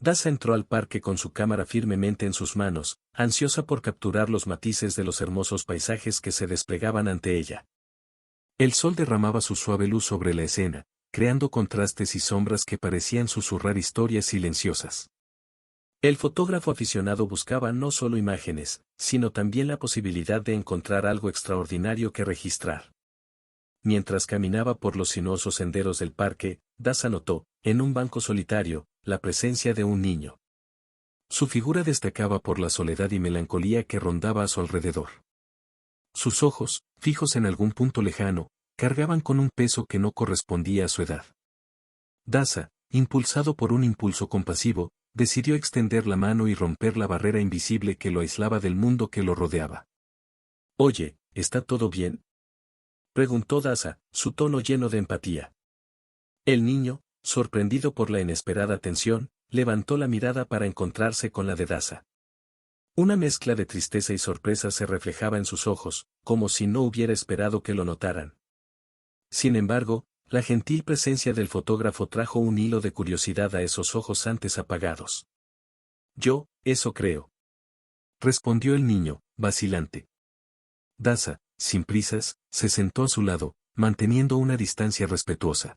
Daza entró al parque con su cámara firmemente en sus manos, ansiosa por capturar los matices de los hermosos paisajes que se desplegaban ante ella. El sol derramaba su suave luz sobre la escena, creando contrastes y sombras que parecían susurrar historias silenciosas. El fotógrafo aficionado buscaba no solo imágenes, sino también la posibilidad de encontrar algo extraordinario que registrar. Mientras caminaba por los sinuosos senderos del parque, Daza notó, en un banco solitario, la presencia de un niño. Su figura destacaba por la soledad y melancolía que rondaba a su alrededor. Sus ojos, fijos en algún punto lejano, cargaban con un peso que no correspondía a su edad. Daza, impulsado por un impulso compasivo, decidió extender la mano y romper la barrera invisible que lo aislaba del mundo que lo rodeaba. «Oye, ¿está todo bien?», preguntó Daza, su tono lleno de empatía. El niño, sorprendido por la inesperada atención, levantó la mirada para encontrarse con la de Daza. Una mezcla de tristeza y sorpresa se reflejaba en sus ojos, como si no hubiera esperado que lo notaran. Sin embargo, la gentil presencia del fotógrafo trajo un hilo de curiosidad a esos ojos antes apagados. «Eso creo», respondió el niño, vacilante. Daza, sin prisas, se sentó a su lado, manteniendo una distancia respetuosa.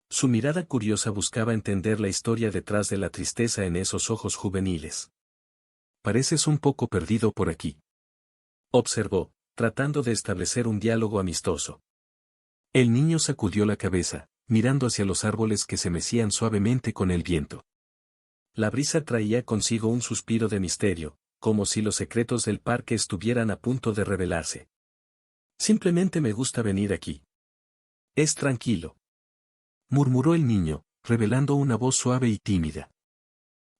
Su mirada curiosa buscaba entender la historia detrás de la tristeza en esos ojos juveniles. «Pareces un poco perdido por aquí», observó, tratando de establecer un diálogo amistoso. El niño sacudió la cabeza, mirando hacia los árboles que se mecían suavemente con el viento. La brisa traía consigo un suspiro de misterio, como si los secretos del parque estuvieran a punto de revelarse. «Simplemente me gusta venir aquí. Es tranquilo», murmuró el niño, revelando una voz suave y tímida.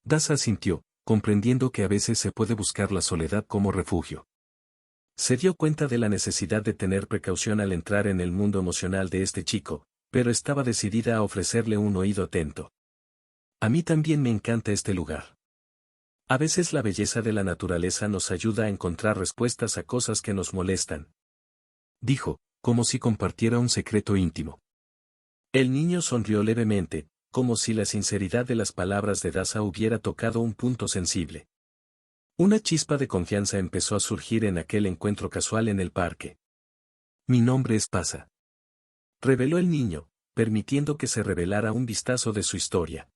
Daza asintió, comprendiendo que a veces se puede buscar la soledad como refugio. Se dio cuenta de la necesidad de tener precaución al entrar en el mundo emocional de este chico, pero estaba decidida a ofrecerle un oído atento. «A mí también me encanta este lugar. A veces la belleza de la naturaleza nos ayuda a encontrar respuestas a cosas que nos molestan», dijo, como si compartiera un secreto íntimo. El niño sonrió levemente, como si la sinceridad de las palabras de Daza hubiera tocado un punto sensible. Una chispa de confianza empezó a surgir en aquel encuentro casual en el parque. «Mi nombre es Pasa», reveló el niño, permitiendo que se revelara un vistazo de su historia.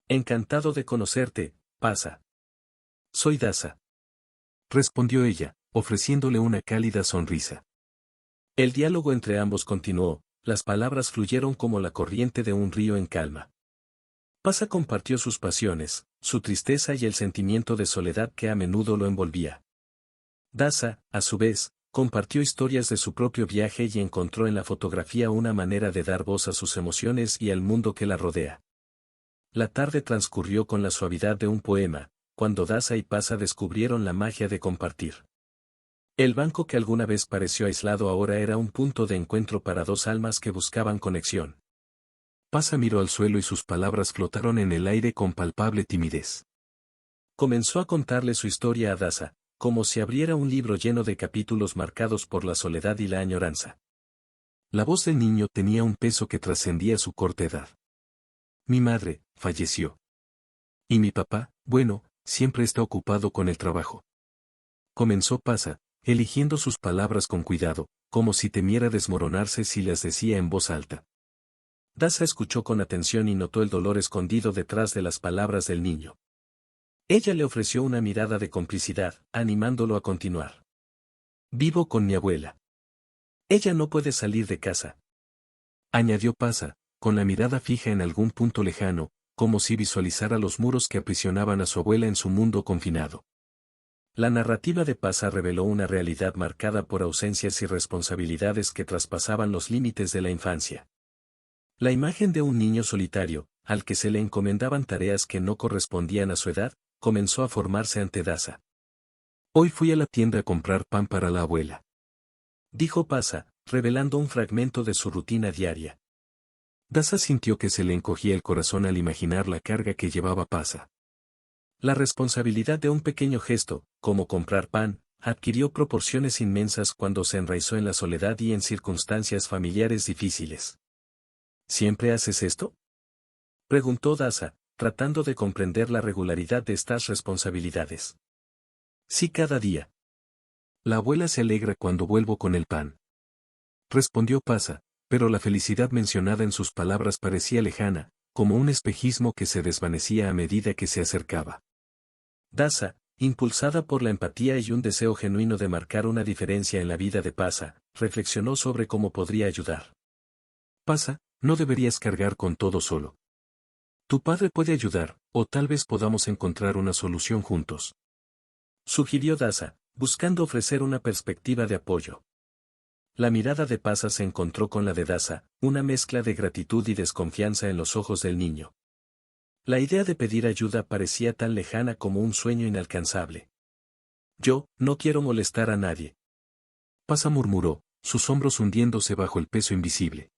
«Encantado de conocerte, Pasa». «Soy Daza», respondió ella, ofreciéndole una cálida sonrisa. El diálogo entre ambos continuó, las palabras fluyeron como la corriente de un río en calma. Pasa compartió sus pasiones, su tristeza y el sentimiento de soledad que a menudo lo envolvía. Daza, a su vez, compartió historias de su propio viaje y encontró en la fotografía una manera de dar voz a sus emociones y al mundo que la rodea. La tarde transcurrió con la suavidad de un poema, cuando Daza y Pasa descubrieron la magia de compartir. El banco que alguna vez pareció aislado ahora era un punto de encuentro para dos almas que buscaban conexión. Pasa miró al suelo y sus palabras flotaron en el aire con palpable timidez. Comenzó a contarle su historia a Daza, como si abriera un libro lleno de capítulos marcados por la soledad y la añoranza. La voz del niño tenía un peso que trascendía su corta edad. «Mi madre falleció. Y mi papá, bueno, siempre está ocupado con el trabajo», comenzó Pasa, eligiendo sus palabras con cuidado, como si temiera desmoronarse si las decía en voz alta. Daza escuchó con atención y notó el dolor escondido detrás de las palabras del niño. Ella le ofreció una mirada de complicidad, animándolo a continuar. «Vivo con mi abuela. Ella no puede salir de casa», añadió Pasa, con la mirada fija en algún punto lejano, como si visualizara los muros que aprisionaban a su abuela en su mundo confinado. La narrativa de Pasa reveló una realidad marcada por ausencias y responsabilidades que traspasaban los límites de la infancia. La imagen de un niño solitario, al que se le encomendaban tareas que no correspondían a su edad, comenzó a formarse ante Daza. «Hoy fui a la tienda a comprar pan para la abuela», dijo Pasa, revelando un fragmento de su rutina diaria. Daza sintió que se le encogía el corazón al imaginar la carga que llevaba Pasa. La responsabilidad de un pequeño gesto, como comprar pan, adquirió proporciones inmensas cuando se enraizó en la soledad y en circunstancias familiares difíciles. «¿Siempre haces esto?», preguntó Daza, tratando de comprender la regularidad de estas responsabilidades. Sí, cada día. La abuela se alegra cuando vuelvo con el pan. Respondió Pasa, pero la felicidad mencionada en sus palabras parecía lejana, como un espejismo que se desvanecía a medida que se acercaba. Daza, impulsada por la empatía y un deseo genuino de marcar una diferencia en la vida de Pasa, reflexionó sobre cómo podría ayudar. Pasa, no deberías cargar con todo solo. Tu padre puede ayudar, o tal vez podamos encontrar una solución juntos. Sugirió Daza, buscando ofrecer una perspectiva de apoyo. La mirada de Pasa se encontró con la de Daza, una mezcla de gratitud y desconfianza en los ojos del niño. La idea de pedir ayuda parecía tan lejana como un sueño inalcanzable. Yo, no quiero molestar a nadie. Pasa murmuró, sus hombros hundiéndose bajo el peso invisible.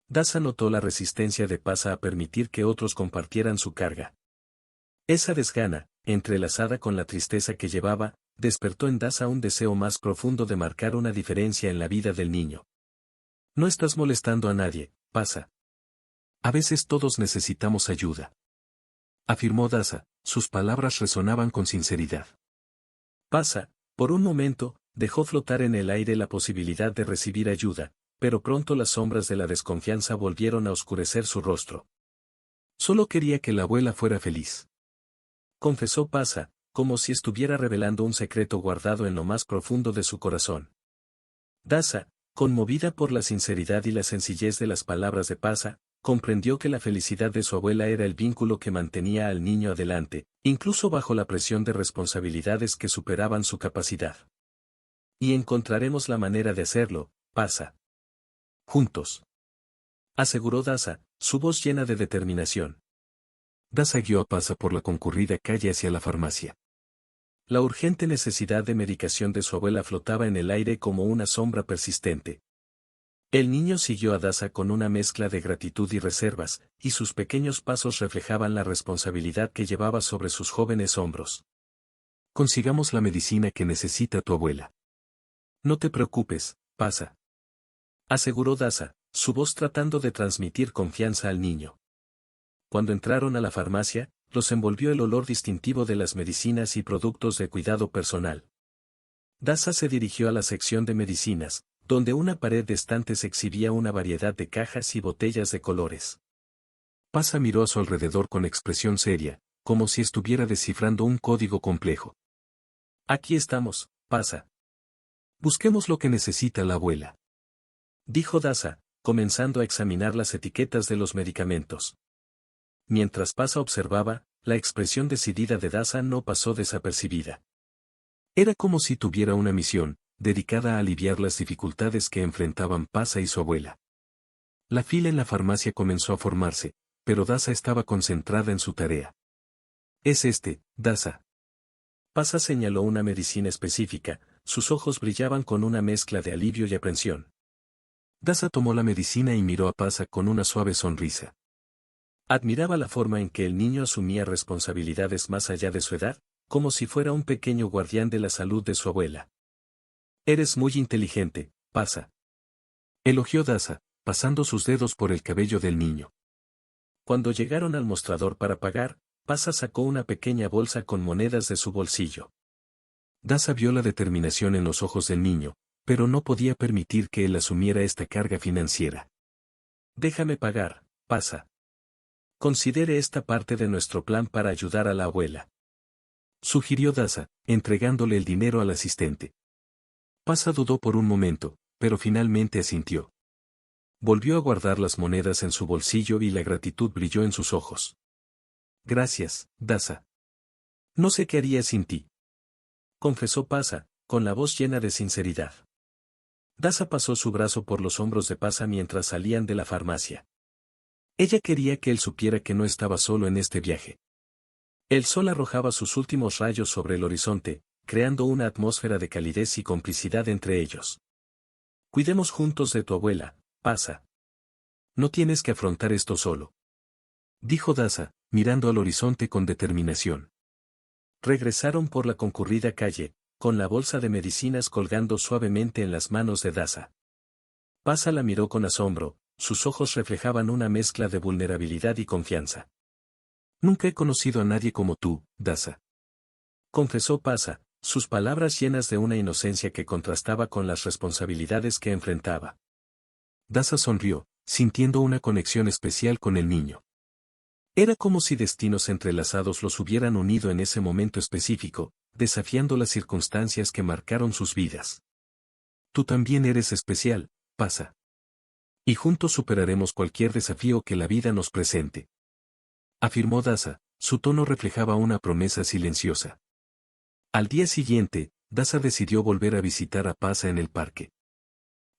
Daza notó la resistencia de Pasa a permitir que otros compartieran su carga. Esa desgana, entrelazada con la tristeza que llevaba, despertó en Daza un deseo más profundo de marcar una diferencia en la vida del niño. No estás molestando a nadie, Pasa. A veces todos necesitamos ayuda. Afirmó Daza, sus palabras resonaban con sinceridad. Pasa, por un momento, dejó flotar en el aire la posibilidad de recibir ayuda, pero pronto las sombras de la desconfianza volvieron a oscurecer su rostro. Solo quería que la abuela fuera feliz. Confesó Pasa, como si estuviera revelando un secreto guardado en lo más profundo de su corazón. Daza, conmovida por la sinceridad y la sencillez de las palabras de Pasa, comprendió que la felicidad de su abuela era el vínculo que mantenía al niño adelante, incluso bajo la presión de responsabilidades que superaban su capacidad. Y encontraremos la manera de hacerlo, Pasa. Juntos. Aseguró Daza, su voz llena de determinación. Daza guió a Pasa por la concurrida calle hacia la farmacia. La urgente necesidad de medicación de su abuela flotaba en el aire como una sombra persistente. El niño siguió a Daza con una mezcla de gratitud y reservas, y sus pequeños pasos reflejaban la responsabilidad que llevaba sobre sus jóvenes hombros. Consigamos la medicina que necesita tu abuela. No te preocupes, Pasa. Aseguró Daza, su voz tratando de transmitir confianza al niño. Cuando entraron a la farmacia, los envolvió el olor distintivo de las medicinas y productos de cuidado personal. Daza se dirigió a la sección de medicinas, donde una pared de estantes exhibía una variedad de cajas y botellas de colores. Pasa miró a su alrededor con expresión seria, como si estuviera descifrando un código complejo. Aquí estamos, Pasa. Busquemos lo que necesita la abuela. Dijo Daza, comenzando a examinar las etiquetas de los medicamentos. Mientras Pasa observaba, la expresión decidida de Daza no pasó desapercibida. Era como si tuviera una misión, dedicada a aliviar las dificultades que enfrentaban Pasa y su abuela. La fila en la farmacia comenzó a formarse, pero Daza estaba concentrada en su tarea. Es Daza. Pasa señaló una medicina específica, sus ojos brillaban con una mezcla de alivio y aprensión. Daza tomó la medicina y miró a Pasa con una suave sonrisa. Admiraba la forma en que el niño asumía responsabilidades más allá de su edad, como si fuera un pequeño guardián de la salud de su abuela. Eres muy inteligente, Pasa. Elogió Daza, pasando sus dedos por el cabello del niño. Cuando llegaron al mostrador para pagar, Pasa sacó una pequeña bolsa con monedas de su bolsillo. Daza vio la determinación en los ojos del niño, pero no podía permitir que él asumiera esta carga financiera. Déjame pagar, Pasa. Considere esta parte de nuestro plan para ayudar a la abuela. Sugirió Daza, entregándole el dinero al asistente. Pasa dudó por un momento, pero finalmente asintió. Volvió a guardar las monedas en su bolsillo y la gratitud brilló en sus ojos. Gracias, Daza. No sé qué haría sin ti. Confesó Pasa, con la voz llena de sinceridad. Daza pasó su brazo por los hombros de Pasa mientras salían de la farmacia. Ella quería que él supiera que no estaba solo en este viaje. El sol arrojaba sus últimos rayos sobre el horizonte, creando una atmósfera de calidez y complicidad entre ellos. Cuidemos juntos de tu abuela, Pasa. No tienes que afrontar esto solo. Dijo Daza, mirando al horizonte con determinación. Regresaron por la concurrida calle, con la bolsa de medicinas colgando suavemente en las manos de Daza. Pasa la miró con asombro, sus ojos reflejaban una mezcla de vulnerabilidad y confianza. Nunca he conocido a nadie como tú, Daza. Confesó Pasa, sus palabras llenas de una inocencia que contrastaba con las responsabilidades que enfrentaba. Daza sonrió, sintiendo una conexión especial con el niño. Era como si destinos entrelazados los hubieran unido en ese momento específico, desafiando las circunstancias que marcaron sus vidas. Tú también eres especial, Pasa. Y juntos superaremos cualquier desafío que la vida nos presente. Afirmó Daza, su tono reflejaba una promesa silenciosa. Al día siguiente, Daza decidió volver a visitar a Pasa en el parque.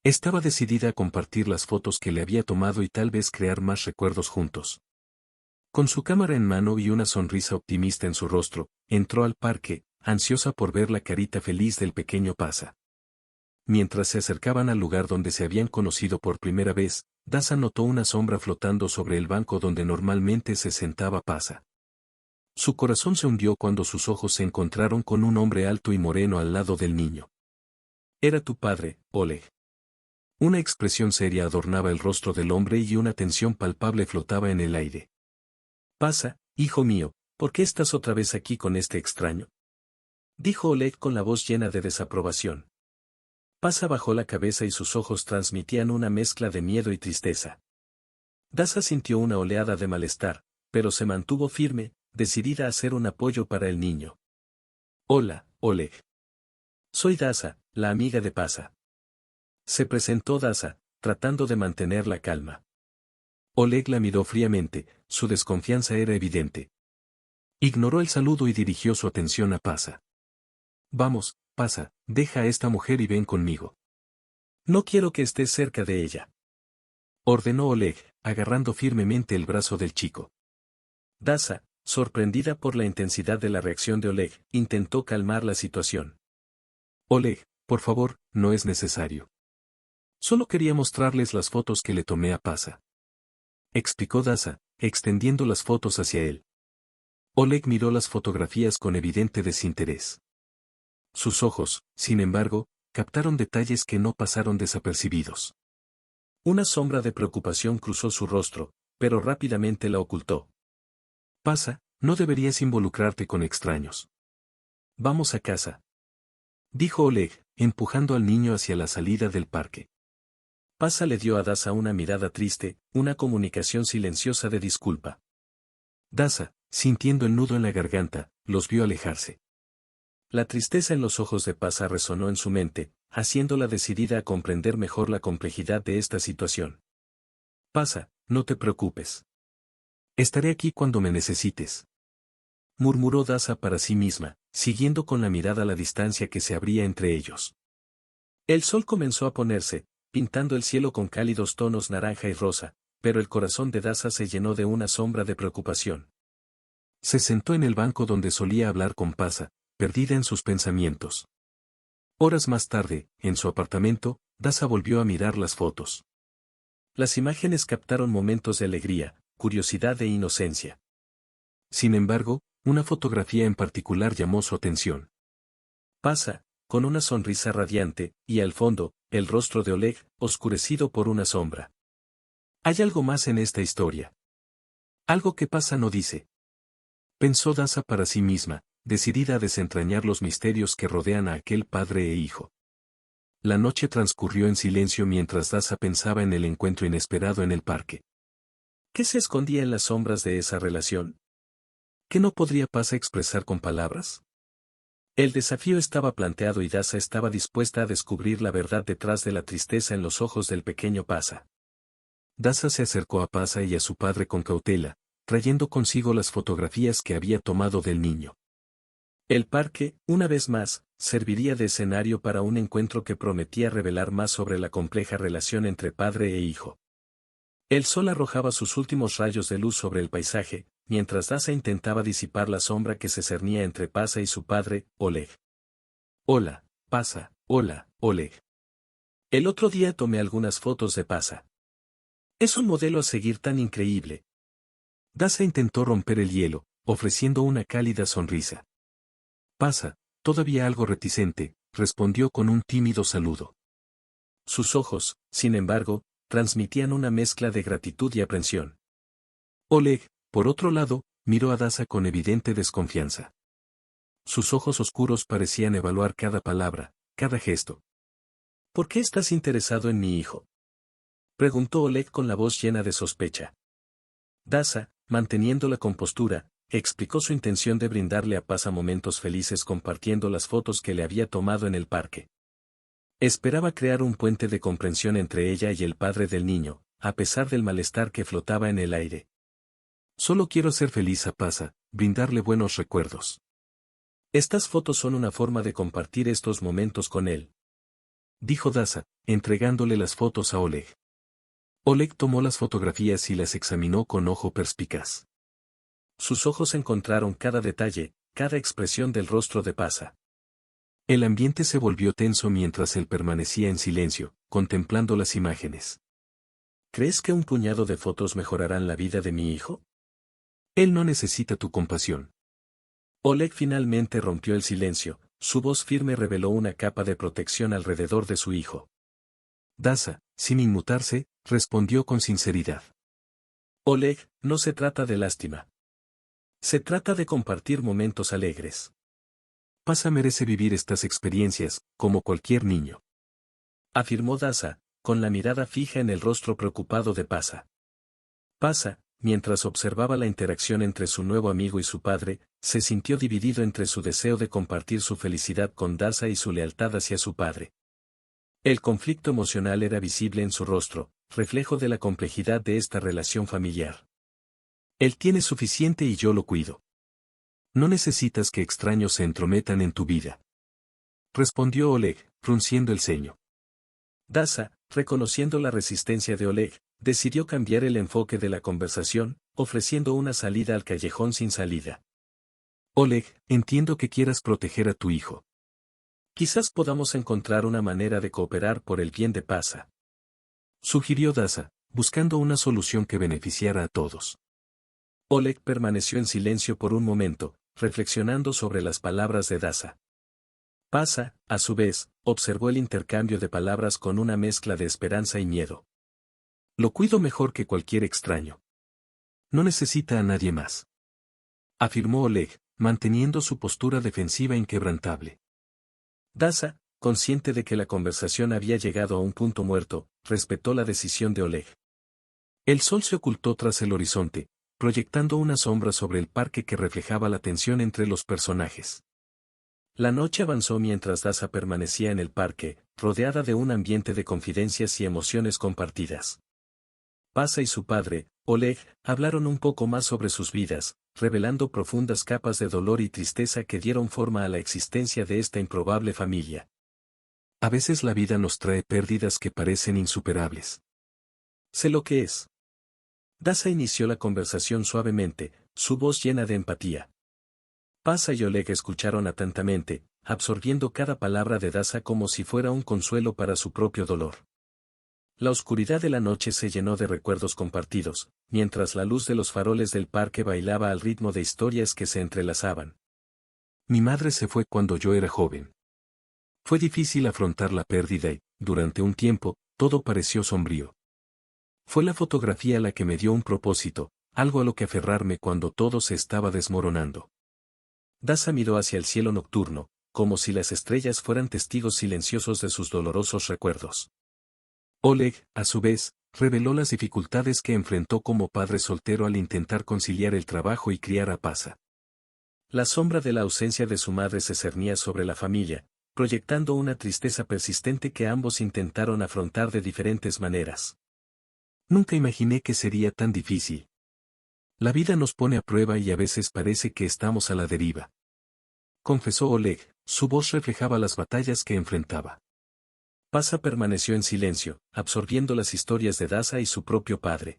Estaba decidida a compartir las fotos que le había tomado y tal vez crear más recuerdos juntos. Con su cámara en mano y una sonrisa optimista en su rostro, entró al parque, ansiosa por ver la carita feliz del pequeño Pasa. Mientras se acercaban al lugar donde se habían conocido por primera vez, Daza notó una sombra flotando sobre el banco donde normalmente se sentaba Pasa. Su corazón se hundió cuando sus ojos se encontraron con un hombre alto y moreno al lado del niño. Era tu padre, Oleg. Una expresión seria adornaba el rostro del hombre y una tensión palpable flotaba en el aire. Pasa, hijo mío, ¿por qué estás otra vez aquí con este extraño? Dijo Oleg con la voz llena de desaprobación. Pasa bajó la cabeza y sus ojos transmitían una mezcla de miedo y tristeza. Daza sintió una oleada de malestar, pero se mantuvo firme, decidida a ser un apoyo para el niño. Hola, Oleg. Soy Daza, la amiga de Pasa. Se presentó Daza, tratando de mantener la calma. Oleg la miró fríamente, su desconfianza era evidente. Ignoró el saludo y dirigió su atención a Pasa. Vamos, Pasa, deja a esta mujer y ven conmigo. No quiero que estés cerca de ella. Ordenó Oleg, agarrando firmemente el brazo del chico. Daza, sorprendida por la intensidad de la reacción de Oleg, intentó calmar la situación. Oleg, por favor, no es necesario. Solo quería mostrarles las fotos que le tomé a Pasa. Explicó Daza, extendiendo las fotos hacia él. Oleg miró las fotografías con evidente desinterés. Sus ojos, sin embargo, captaron detalles que no pasaron desapercibidos. Una sombra de preocupación cruzó su rostro, pero rápidamente la ocultó. Pasa, no deberías involucrarte con extraños. Vamos a casa. Dijo Oleg, empujando al niño hacia la salida del parque. Pasa le dio a Daza una mirada triste, una comunicación silenciosa de disculpa. Daza, sintiendo el nudo en la garganta, los vio alejarse. La tristeza en los ojos de Pasa resonó en su mente, haciéndola decidida a comprender mejor la complejidad de esta situación. Pasa, no te preocupes. Estaré aquí cuando me necesites. Murmuró Daza para sí misma, siguiendo con la mirada la distancia que se abría entre ellos. El sol comenzó a ponerse, pintando el cielo con cálidos tonos naranja y rosa, pero el corazón de Daza se llenó de una sombra de preocupación. Se sentó en el banco donde solía hablar con Pasa, perdida en sus pensamientos. Horas más tarde, en su apartamento, Daza volvió a mirar las fotos. Las imágenes captaron momentos de alegría, curiosidad e inocencia. Sin embargo, una fotografía en particular llamó su atención. Pasa, con una sonrisa radiante, y al fondo, el rostro de Oleg, oscurecido por una sombra. Hay algo más en esta historia. Algo que Pasa no dice. Pensó Daza para sí misma, decidida a desentrañar los misterios que rodean a aquel padre e hijo. La noche transcurrió en silencio mientras Daza pensaba en el encuentro inesperado en el parque. ¿Qué se escondía en las sombras de esa relación? ¿Qué no podría Pasa expresar con palabras? El desafío estaba planteado y Daza estaba dispuesta a descubrir la verdad detrás de la tristeza en los ojos del pequeño Pasa. Daza se acercó a Pasa y a su padre con cautela, trayendo consigo las fotografías que había tomado del niño. El parque, una vez más, serviría de escenario para un encuentro que prometía revelar más sobre la compleja relación entre padre e hijo. El sol arrojaba sus últimos rayos de luz sobre el paisaje, mientras Daza intentaba disipar la sombra que se cernía entre Pasa y su padre, Oleg. Hola, Pasa, hola, Oleg. El otro día tomé algunas fotos de Pasa. Es un modelo a seguir tan increíble. Daza intentó romper el hielo, ofreciendo una cálida sonrisa. Pasa, todavía algo reticente, respondió con un tímido saludo. Sus ojos, sin embargo, transmitían una mezcla de gratitud y aprensión. Oleg, por otro lado, miró a Daza con evidente desconfianza. Sus ojos oscuros parecían evaluar cada palabra, cada gesto. ¿Por qué estás interesado en mi hijo?, preguntó Oleg con la voz llena de sospecha. Daza, manteniendo la compostura, explicó su intención de brindarle a Pasa momentos felices compartiendo las fotos que le había tomado en el parque. Esperaba crear un puente de comprensión entre ella y el padre del niño, a pesar del malestar que flotaba en el aire. Solo quiero hacer feliz a Pasa, brindarle buenos recuerdos. Estas fotos son una forma de compartir estos momentos con él, dijo Daza, entregándole las fotos a Oleg. Oleg tomó las fotografías y las examinó con ojo perspicaz. Sus ojos encontraron cada detalle, cada expresión del rostro de Pasa. El ambiente se volvió tenso mientras él permanecía en silencio, contemplando las imágenes. ¿Crees que un puñado de fotos mejorarán la vida de mi hijo? Él no necesita tu compasión. Oleg finalmente rompió el silencio, su voz firme reveló una capa de protección alrededor de su hijo. Daza, sin inmutarse, respondió con sinceridad. Oleg, no se trata de lástima. Se trata de compartir momentos alegres. Pasa merece vivir estas experiencias, como cualquier niño, afirmó Daza, con la mirada fija en el rostro preocupado de Pasa. Pasa, mientras observaba la interacción entre su nuevo amigo y su padre, se sintió dividido entre su deseo de compartir su felicidad con Daza y su lealtad hacia su padre. El conflicto emocional era visible en su rostro, reflejo de la complejidad de esta relación familiar. Él tiene suficiente y yo lo cuido. No necesitas que extraños se entrometan en tu vida, respondió Oleg, frunciendo el ceño. Daza, reconociendo la resistencia de Oleg, decidió cambiar el enfoque de la conversación, ofreciendo una salida al callejón sin salida. Oleg, entiendo que quieras proteger a tu hijo. Quizás podamos encontrar una manera de cooperar por el bien de Pasa, sugirió Daza, buscando una solución que beneficiara a todos. Oleg permaneció en silencio por un momento, reflexionando sobre las palabras de Daza. Pasa, a su vez, observó el intercambio de palabras con una mezcla de esperanza y miedo. Lo cuido mejor que cualquier extraño. No necesita a nadie más, afirmó Oleg, manteniendo su postura defensiva inquebrantable. Daza, consciente de que la conversación había llegado a un punto muerto, respetó la decisión de Oleg. El sol se ocultó tras el horizonte, proyectando una sombra sobre el parque que reflejaba la tensión entre los personajes. La noche avanzó mientras Daza permanecía en el parque, rodeada de un ambiente de confidencias y emociones compartidas. Pasa y su padre, Oleg, hablaron un poco más sobre sus vidas, revelando profundas capas de dolor y tristeza que dieron forma a la existencia de esta improbable familia. A veces la vida nos trae pérdidas que parecen insuperables. Sé lo que es. Daza inició la conversación suavemente, su voz llena de empatía. Pasa y Oleg escucharon atentamente, absorbiendo cada palabra de Daza como si fuera un consuelo para su propio dolor. La oscuridad de la noche se llenó de recuerdos compartidos, mientras la luz de los faroles del parque bailaba al ritmo de historias que se entrelazaban. Mi madre se fue cuando yo era joven. Fue difícil afrontar la pérdida y, durante un tiempo, todo pareció sombrío. Fue la fotografía la que me dio un propósito, algo a lo que aferrarme cuando todo se estaba desmoronando. Daza miró hacia el cielo nocturno, como si las estrellas fueran testigos silenciosos de sus dolorosos recuerdos. Oleg, a su vez, reveló las dificultades que enfrentó como padre soltero al intentar conciliar el trabajo y criar a Pasa. La sombra de la ausencia de su madre se cernía sobre la familia, proyectando una tristeza persistente que ambos intentaron afrontar de diferentes maneras. Nunca imaginé que sería tan difícil. La vida nos pone a prueba y a veces parece que estamos a la deriva, confesó Oleg, su voz reflejaba las batallas que enfrentaba. Pasa permaneció en silencio, absorbiendo las historias de Daza y su propio padre.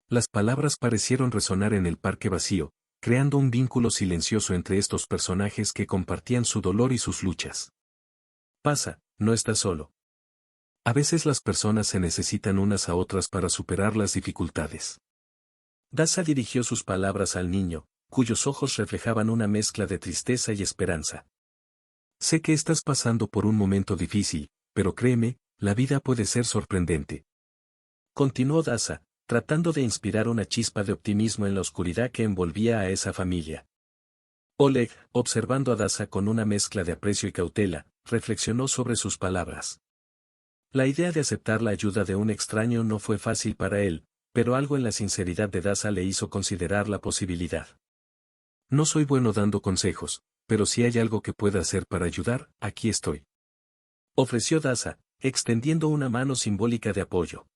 Las palabras parecieron resonar en el parque vacío, creando un vínculo silencioso entre estos personajes que compartían su dolor y sus luchas. Pasa, no estás solo. A veces las personas se necesitan unas a otras para superar las dificultades. Daza dirigió sus palabras al niño, cuyos ojos reflejaban una mezcla de tristeza y esperanza. Sé que estás pasando por un momento difícil, pero créeme, la vida puede ser sorprendente. Continuó Daza, tratando de inspirar una chispa de optimismo en la oscuridad que envolvía a esa familia. Oleg, observando a Dasa con una mezcla de aprecio y cautela, reflexionó sobre sus palabras. La idea de aceptar la ayuda de un extraño no fue fácil para él, pero algo en la sinceridad de Dasa le hizo considerar la posibilidad. No soy bueno dando consejos, pero si hay algo que pueda hacer para ayudar, aquí estoy. Ofreció Dasa, extendiendo una mano simbólica de apoyo.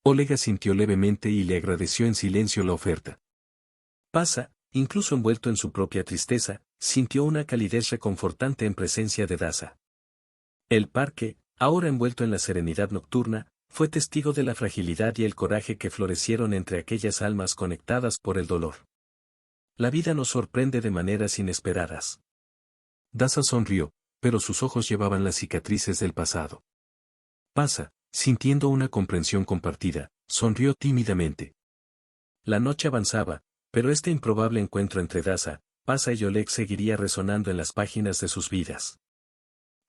Oleg asintió levemente y le agradeció en silencio la oferta. Pasa, incluso envuelto en su propia tristeza, sintió una calidez reconfortante en presencia de Dasa. El parque, ahora envuelto en la serenidad nocturna, fue testigo de la fragilidad y el coraje que florecieron entre aquellas almas conectadas por el dolor. La vida nos sorprende de maneras inesperadas. Dasa sonrió, pero sus ojos llevaban las cicatrices del pasado. Pasa, sintiendo una comprensión compartida, sonrió tímidamente. La noche avanzaba, pero este improbable encuentro entre Dasa, Pasa y Oleg seguiría resonando en las páginas de sus vidas.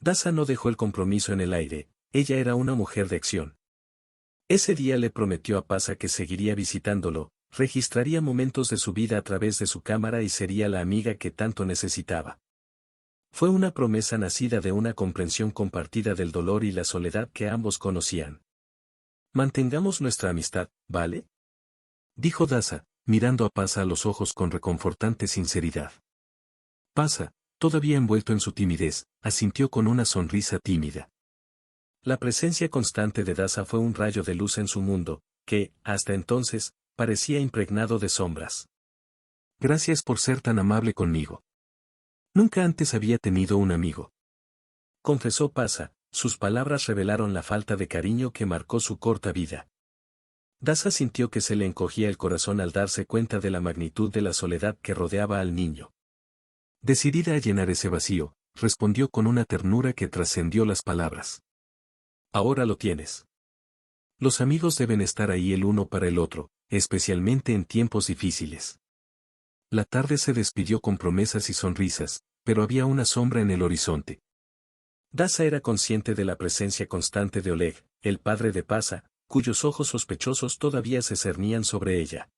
Dasa no dejó el compromiso en el aire, ella era una mujer de acción. Ese día le prometió a Pasa que seguiría visitándolo, registraría momentos de su vida a través de su cámara y sería la amiga que tanto necesitaba. Fue una promesa nacida de una comprensión compartida del dolor y la soledad que ambos conocían. Mantengamos nuestra amistad, ¿vale? Dijo Dasa, mirando a Pasa a los ojos con reconfortante sinceridad. Pasa, todavía envuelto en su timidez, asintió con una sonrisa tímida. La presencia constante de Dasa fue un rayo de luz en su mundo, que, hasta entonces, parecía impregnado de sombras. Gracias por ser tan amable conmigo. Nunca antes había tenido un amigo. Confesó Pasa, sus palabras revelaron la falta de cariño que marcó su corta vida. Dasa sintió que se le encogía el corazón al darse cuenta de la magnitud de la soledad que rodeaba al niño. Decidida a llenar ese vacío, respondió con una ternura que trascendió las palabras. Ahora lo tienes. Los amigos deben estar ahí el uno para el otro, especialmente en tiempos difíciles. La tarde se despidió con promesas y sonrisas, pero había una sombra en el horizonte. Dasa era consciente de la presencia constante de Oleg, el padre de Pasa, cuyos ojos sospechosos todavía se cernían sobre ella.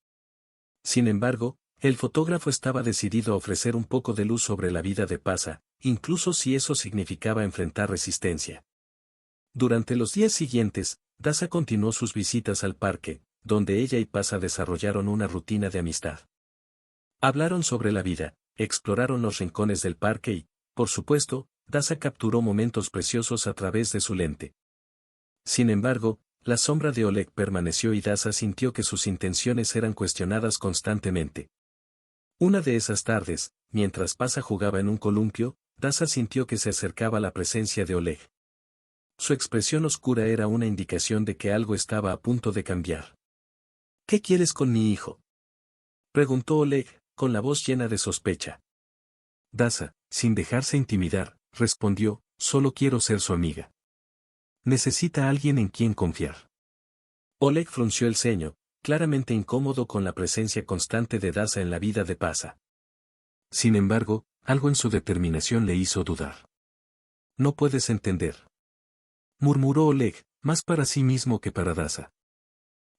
Sin embargo, el fotógrafo estaba decidido a ofrecer un poco de luz sobre la vida de Pasa, incluso si eso significaba enfrentar resistencia. Durante los días siguientes, Dasa continuó sus visitas al parque, donde ella y Pasa desarrollaron una rutina de amistad. Hablaron sobre la vida, exploraron los rincones del parque y, por supuesto, Dasa capturó momentos preciosos a través de su lente. Sin embargo, la sombra de Oleg permaneció y Dasa sintió que sus intenciones eran cuestionadas constantemente. Una de esas tardes, mientras Pasa jugaba en un columpio, Dasa sintió que se acercaba la presencia de Oleg. Su expresión oscura era una indicación de que algo estaba a punto de cambiar. ¿Qué quieres con mi hijo?, preguntó Oleg, con la voz llena de sospecha. Dasa, sin dejarse intimidar, respondió, solo quiero ser su amiga. Necesita a alguien en quien confiar. Oleg frunció el ceño, claramente incómodo con la presencia constante de Dasa en la vida de Pasa. Sin embargo, algo en su determinación le hizo dudar. No puedes entender, murmuró Oleg, más para sí mismo que para Dasa.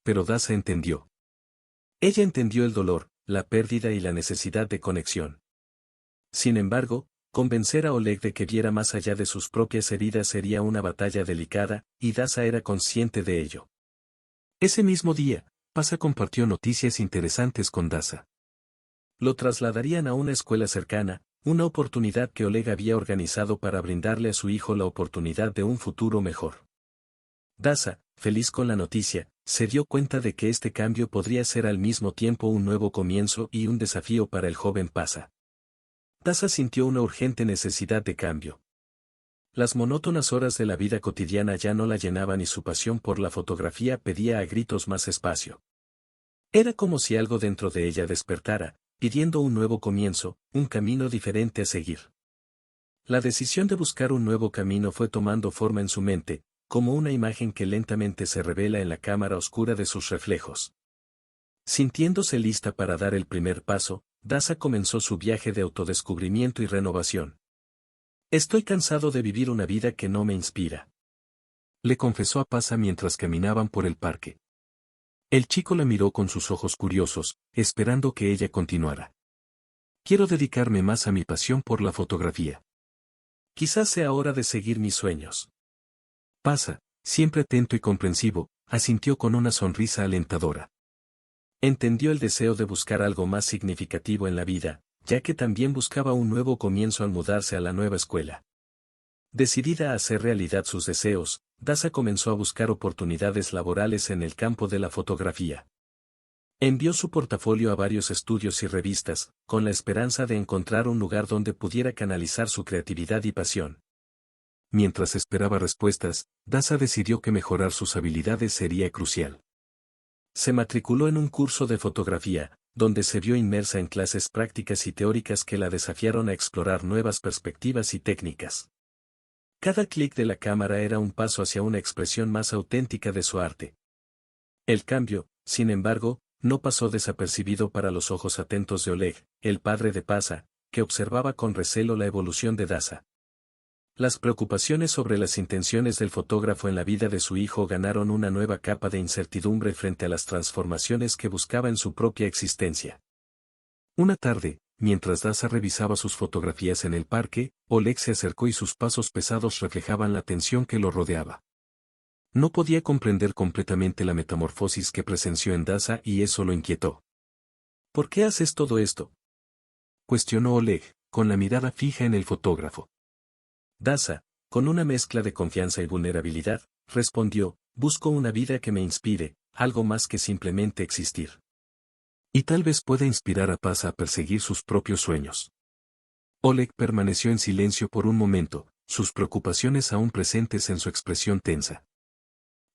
Pero Dasa entendió. Ella entendió el dolor, la pérdida y la necesidad de conexión. Sin embargo, convencer a Oleg de que viera más allá de sus propias heridas sería una batalla delicada, y Dasa era consciente de ello. Ese mismo día, Pasa compartió noticias interesantes con Dasa. Lo trasladarían a una escuela cercana, una oportunidad que Oleg había organizado para brindarle a su hijo la oportunidad de un futuro mejor. Dasa, feliz con la noticia, se dio cuenta de que este cambio podría ser al mismo tiempo un nuevo comienzo y un desafío para el joven Pasa. Dasa sintió una urgente necesidad de cambio. Las monótonas horas de la vida cotidiana ya no la llenaban y su pasión por la fotografía pedía a gritos más espacio. Era como si algo dentro de ella despertara, pidiendo un nuevo comienzo, un camino diferente a seguir. La decisión de buscar un nuevo camino fue tomando forma en su mente, como una imagen que lentamente se revela en la cámara oscura de sus reflejos. Sintiéndose lista para dar el primer paso, Dasa comenzó su viaje de autodescubrimiento y renovación. Estoy cansado de vivir una vida que no me inspira, le confesó a Pasa mientras caminaban por el parque. El chico la miró con sus ojos curiosos, esperando que ella continuara. Quiero dedicarme más a mi pasión por la fotografía. Quizás sea hora de seguir mis sueños. Pasa, siempre atento y comprensivo, asintió con una sonrisa alentadora. Entendió el deseo de buscar algo más significativo en la vida, ya que también buscaba un nuevo comienzo al mudarse a la nueva escuela. Decidida a hacer realidad sus deseos, Daza comenzó a buscar oportunidades laborales en el campo de la fotografía. Envió su portafolio a varios estudios y revistas, con la esperanza de encontrar un lugar donde pudiera canalizar su creatividad y pasión. Mientras esperaba respuestas, Daza decidió que mejorar sus habilidades sería crucial. Se matriculó en un curso de fotografía, donde se vio inmersa en clases prácticas y teóricas que la desafiaron a explorar nuevas perspectivas y técnicas. Cada clic de la cámara era un paso hacia una expresión más auténtica de su arte. El cambio, sin embargo, no pasó desapercibido para los ojos atentos de Oleg, el padre de Pasa, que observaba con recelo la evolución de Daza. Las preocupaciones sobre las intenciones del fotógrafo en la vida de su hijo ganaron una nueva capa de incertidumbre frente a las transformaciones que buscaba en su propia existencia. Una tarde, mientras Daza revisaba sus fotografías en el parque, Oleg se acercó y sus pasos pesados reflejaban la tensión que lo rodeaba. No podía comprender completamente la metamorfosis que presenció en Daza y eso lo inquietó. ¿Por qué haces todo esto?, cuestionó Oleg, con la mirada fija en el fotógrafo. Daza, con una mezcla de confianza y vulnerabilidad, respondió, busco una vida que me inspire, algo más que simplemente existir. Y tal vez pueda inspirar a Pasa a perseguir sus propios sueños. Oleg permaneció en silencio por un momento, sus preocupaciones aún presentes en su expresión tensa.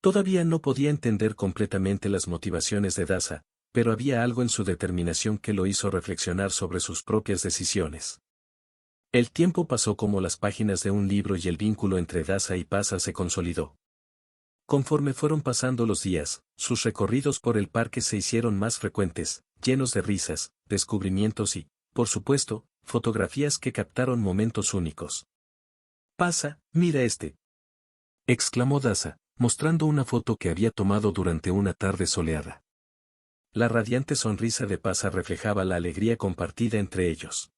Todavía no podía entender completamente las motivaciones de Daza, pero había algo en su determinación que lo hizo reflexionar sobre sus propias decisiones. El tiempo pasó como las páginas de un libro y el vínculo entre Daza y Pasa se consolidó. Conforme fueron pasando los días, sus recorridos por el parque se hicieron más frecuentes, llenos de risas, descubrimientos y, por supuesto, fotografías que captaron momentos únicos. «Pasa, mira este», exclamó Daza, mostrando una foto que había tomado durante una tarde soleada. La radiante sonrisa de Pasa reflejaba la alegría compartida entre ellos.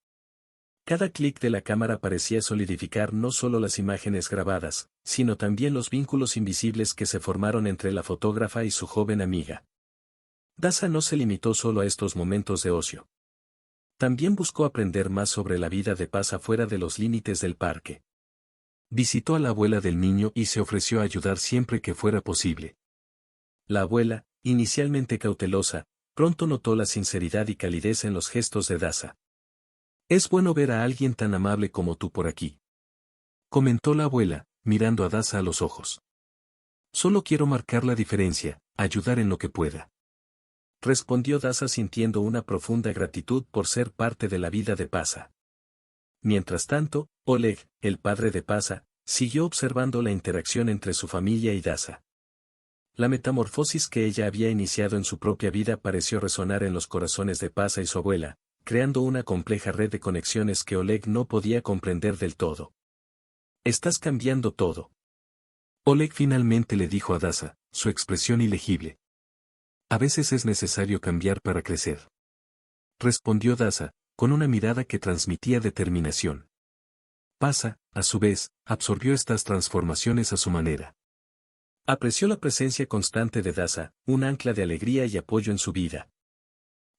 Cada clic de la cámara parecía solidificar no solo las imágenes grabadas, sino también los vínculos invisibles que se formaron entre la fotógrafa y su joven amiga. Daza no se limitó solo a estos momentos de ocio. También buscó aprender más sobre la vida de Pasa fuera de los límites del parque. Visitó a la abuela del niño y se ofreció a ayudar siempre que fuera posible. La abuela, inicialmente cautelosa, pronto notó la sinceridad y calidez en los gestos de Daza. «Es bueno ver a alguien tan amable como tú por aquí», comentó la abuela, mirando a Daza a los ojos. «Solo quiero marcar la diferencia, ayudar en lo que pueda», respondió Daza sintiendo una profunda gratitud por ser parte de la vida de Pasa. Mientras tanto, Oleg, el padre de Pasa, siguió observando la interacción entre su familia y Daza. La metamorfosis que ella había iniciado en su propia vida pareció resonar en los corazones de Pasa y su abuela, creando una compleja red de conexiones que Oleg no podía comprender del todo. «Estás cambiando todo», Oleg finalmente le dijo a Daza, su expresión ilegible. «A veces es necesario cambiar para crecer», respondió Daza, con una mirada que transmitía determinación. Pasa, a su vez, absorbió estas transformaciones a su manera. Apreció la presencia constante de Daza, un ancla de alegría y apoyo en su vida.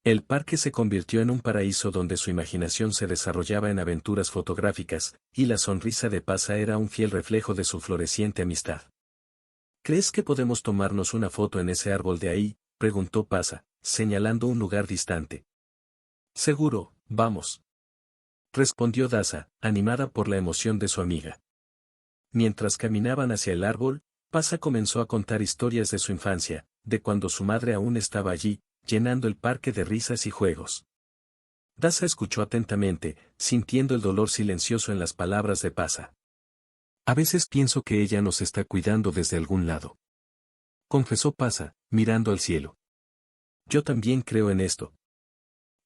El parque se convirtió en un paraíso donde su imaginación se desarrollaba en aventuras fotográficas, y la sonrisa de Pasa era un fiel reflejo de su floreciente amistad. «¿Crees que podemos tomarnos una foto en ese árbol de ahí?», preguntó Pasa, señalando un lugar distante. «Seguro, vamos», respondió Daza, animada por la emoción de su amiga. Mientras caminaban hacia el árbol, Pasa comenzó a contar historias de su infancia, de cuando su madre aún estaba allí, llenando el parque de risas y juegos. Daza escuchó atentamente, sintiendo el dolor silencioso en las palabras de Pasa. «A veces pienso que ella nos está cuidando desde algún lado», confesó Pasa, mirando al cielo. «Yo también creo en esto.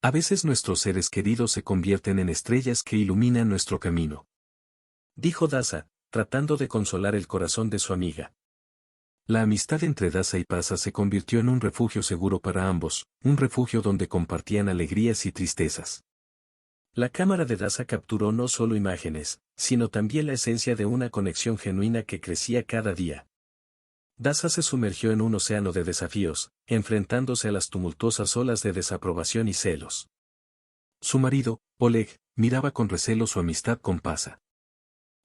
A veces nuestros seres queridos se convierten en estrellas que iluminan nuestro camino», dijo Daza, tratando de consolar el corazón de su amiga. La amistad entre Daza y Pasa se convirtió en un refugio seguro para ambos, un refugio donde compartían alegrías y tristezas. La cámara de Daza capturó no solo imágenes, sino también la esencia de una conexión genuina que crecía cada día. Daza se sumergió en un océano de desafíos, enfrentándose a las tumultuosas olas de desaprobación y celos. Su marido, Oleg, miraba con recelo su amistad con Pasa.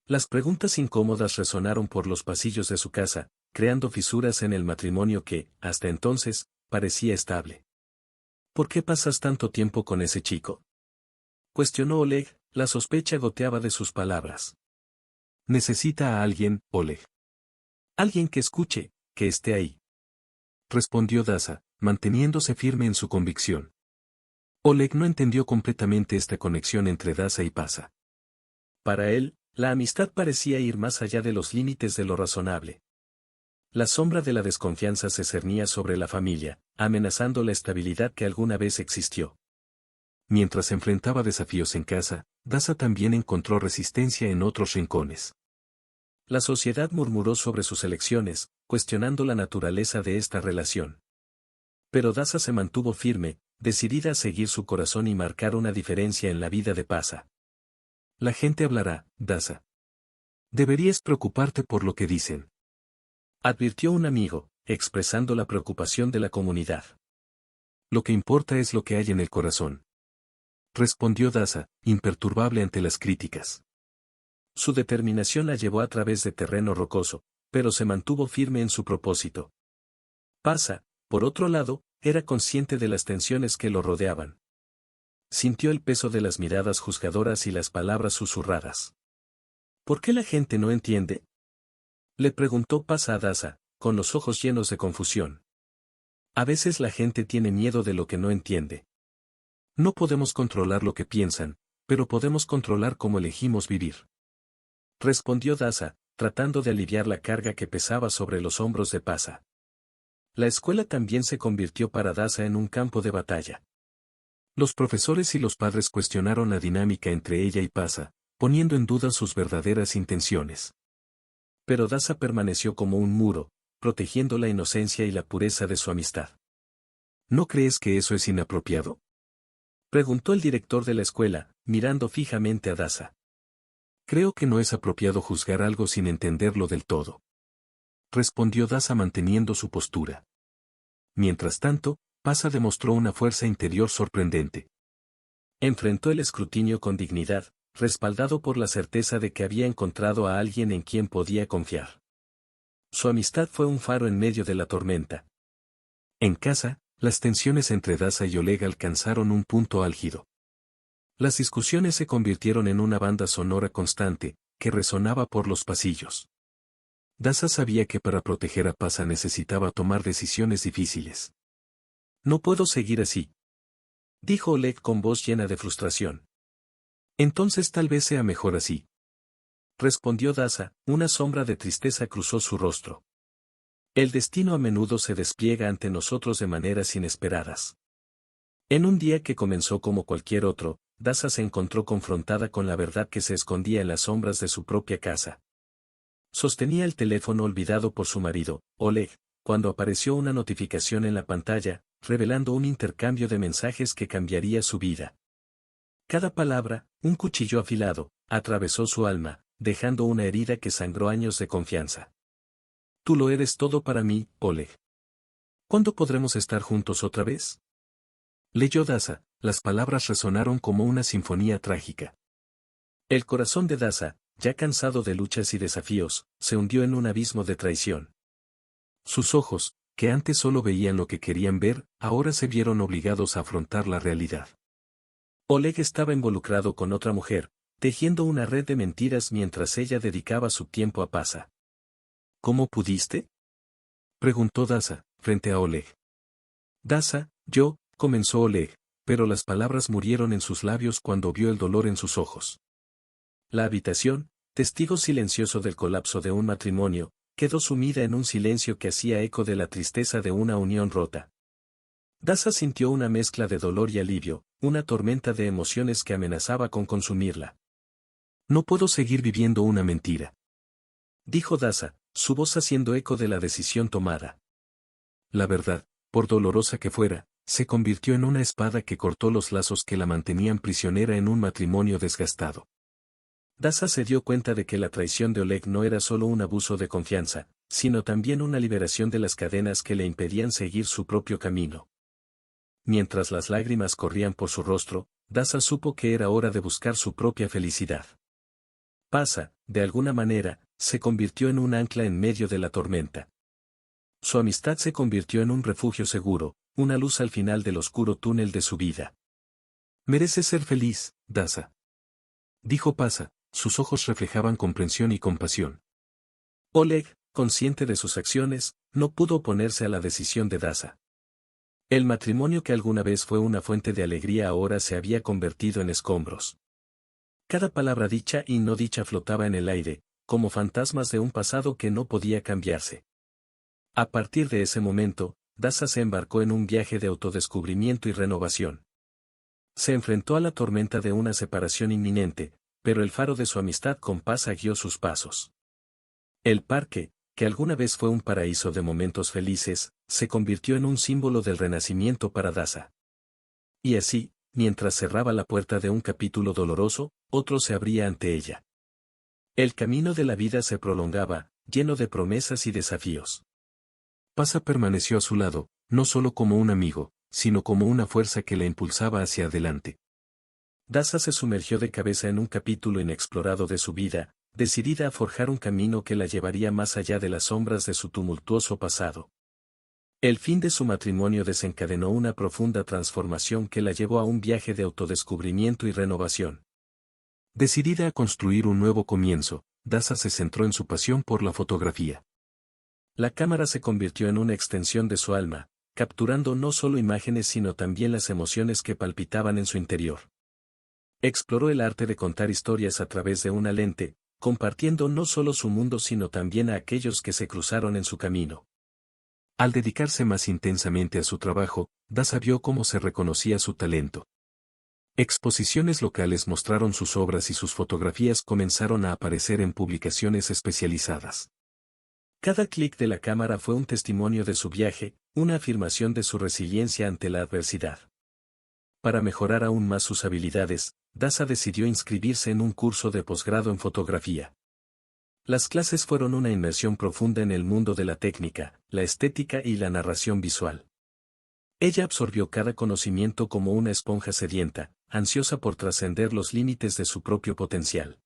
Las preguntas incómodas resonaron por los pasillos de su casa, creando fisuras en el matrimonio que, hasta entonces, parecía estable. ¿Por qué pasas tanto tiempo con ese chico?, cuestionó Oleg, la sospecha goteaba de sus palabras. Necesita a alguien, Oleg. Alguien que escuche, que esté ahí, respondió Daza, manteniéndose firme en su convicción. Oleg no entendió completamente esta conexión entre Daza y Pasa. Para él, la amistad parecía ir más allá de los límites de lo razonable. La sombra de la desconfianza se cernía sobre la familia, amenazando la estabilidad que alguna vez existió. Mientras enfrentaba desafíos en casa, Daza también encontró resistencia en otros rincones. La sociedad murmuró sobre sus elecciones, cuestionando la naturaleza de esta relación. Pero Daza se mantuvo firme, decidida a seguir su corazón y marcar una diferencia en la vida de Pasa. La gente hablará, Daza. Deberías preocuparte por lo que dicen, advirtió un amigo, expresando la preocupación de la comunidad. Lo que importa es lo que hay en el corazón, respondió Daza, imperturbable ante las críticas. Su determinación la llevó a través de terreno rocoso, pero se mantuvo firme en su propósito. Pasa, por otro lado, era consciente de las tensiones que lo rodeaban. Sintió el peso de las miradas juzgadoras y las palabras susurradas. ¿Por qué la gente no entiende?, le preguntó Pasa a Daza, con los ojos llenos de confusión. A veces la gente tiene miedo de lo que no entiende. No podemos controlar lo que piensan, pero podemos controlar cómo elegimos vivir, respondió Daza, tratando de aliviar la carga que pesaba sobre los hombros de Pasa. La escuela también se convirtió para Daza en un campo de batalla. Los profesores y los padres cuestionaron la dinámica entre ella y Pasa, poniendo en duda sus verdaderas intenciones. Pero Daza permaneció como un muro, protegiendo la inocencia y la pureza de su amistad. ¿No crees que eso es inapropiado?, preguntó el director de la escuela, mirando fijamente a Daza. Creo que no es apropiado juzgar algo sin entenderlo del todo, respondió Daza manteniendo su postura. Mientras tanto, Pasa demostró una fuerza interior sorprendente. Enfrentó el escrutinio con dignidad, respaldado por la certeza de que había encontrado a alguien en quien podía confiar. Su amistad fue un faro en medio de la tormenta. En casa, las tensiones entre Daza y Oleg alcanzaron un punto álgido. Las discusiones se convirtieron en una banda sonora constante, que resonaba por los pasillos. Daza sabía que para proteger a Pasa necesitaba tomar decisiones difíciles. No puedo seguir así, dijo Oleg con voz llena de frustración. Entonces tal vez sea mejor así, respondió Daza, una sombra de tristeza cruzó su rostro. El destino a menudo se despliega ante nosotros de maneras inesperadas. En un día que comenzó como cualquier otro, Daza se encontró confrontada con la verdad que se escondía en las sombras de su propia casa. Sostenía el teléfono olvidado por su marido, Oleg, cuando apareció una notificación en la pantalla, revelando un intercambio de mensajes que cambiaría su vida. Cada palabra, un cuchillo afilado, atravesó su alma, dejando una herida que sangró años de confianza. Tú lo eres todo para mí, Oleg. ¿Cuándo podremos estar juntos otra vez?, leyó Daza, las palabras resonaron como una sinfonía trágica. El corazón de Daza, ya cansado de luchas y desafíos, se hundió en un abismo de traición. Sus ojos, que antes solo veían lo que querían ver, ahora se vieron obligados a afrontar la realidad. Oleg estaba involucrado con otra mujer, tejiendo una red de mentiras mientras ella dedicaba su tiempo a Pasa. ¿Cómo pudiste?, preguntó Daza, frente a Oleg. Daza, comenzó Oleg, pero las palabras murieron en sus labios cuando vio el dolor en sus ojos. La habitación, testigo silencioso del colapso de un matrimonio, quedó sumida en un silencio que hacía eco de la tristeza de una unión rota. Daza sintió una mezcla de dolor y alivio, una tormenta de emociones que amenazaba con consumirla. No puedo seguir viviendo una mentira, dijo Daza, su voz haciendo eco de la decisión tomada. La verdad, por dolorosa que fuera, se convirtió en una espada que cortó los lazos que la mantenían prisionera en un matrimonio desgastado. Dasa se dio cuenta de que la traición de Oleg no era solo un abuso de confianza, sino también una liberación de las cadenas que le impedían seguir su propio camino. Mientras las lágrimas corrían por su rostro, Dasa supo que era hora de buscar su propia felicidad. Pasa, de alguna manera, se convirtió en un ancla en medio de la tormenta. Su amistad se convirtió en un refugio seguro, una luz al final del oscuro túnel de su vida. «Mereces ser feliz, Dasa», dijo Pasa, sus ojos reflejaban comprensión y compasión. Oleg, consciente de sus acciones, no pudo oponerse a la decisión de Dasa. El matrimonio que alguna vez fue una fuente de alegría ahora se había convertido en escombros. Cada palabra dicha y no dicha flotaba en el aire, como fantasmas de un pasado que no podía cambiarse. A partir de ese momento, Dasa se embarcó en un viaje de autodescubrimiento y renovación. Se enfrentó a la tormenta de una separación inminente, pero el faro de su amistad con Pasa guió sus pasos. El parque, que alguna vez fue un paraíso de momentos felices, se convirtió en un símbolo del renacimiento para Dasa. Y así, mientras cerraba la puerta de un capítulo doloroso, otro se abría ante ella. El camino de la vida se prolongaba, lleno de promesas y desafíos. Pasa permaneció a su lado, no solo como un amigo, sino como una fuerza que la impulsaba hacia adelante. Dasa se sumergió de cabeza en un capítulo inexplorado de su vida, decidida a forjar un camino que la llevaría más allá de las sombras de su tumultuoso pasado. El fin de su matrimonio desencadenó una profunda transformación que la llevó a un viaje de autodescubrimiento y renovación. Decidida a construir un nuevo comienzo, Dasa se centró en su pasión por la fotografía. La cámara se convirtió en una extensión de su alma, capturando no solo imágenes sino también las emociones que palpitaban en su interior. Exploró el arte de contar historias a través de una lente, compartiendo no solo su mundo sino también a aquellos que se cruzaron en su camino. Al dedicarse más intensamente a su trabajo, Dasa vio cómo se reconocía su talento. Exposiciones locales mostraron sus obras y sus fotografías comenzaron a aparecer en publicaciones especializadas. Cada clic de la cámara fue un testimonio de su viaje, una afirmación de su resiliencia ante la adversidad. Para mejorar aún más sus habilidades, Dasa decidió inscribirse en un curso de posgrado en fotografía. Las clases fueron una inmersión profunda en el mundo de la técnica, la estética y la narración visual. Ella absorbió cada conocimiento como una esponja sedienta, ansiosa por trascender los límites de su propio potencial.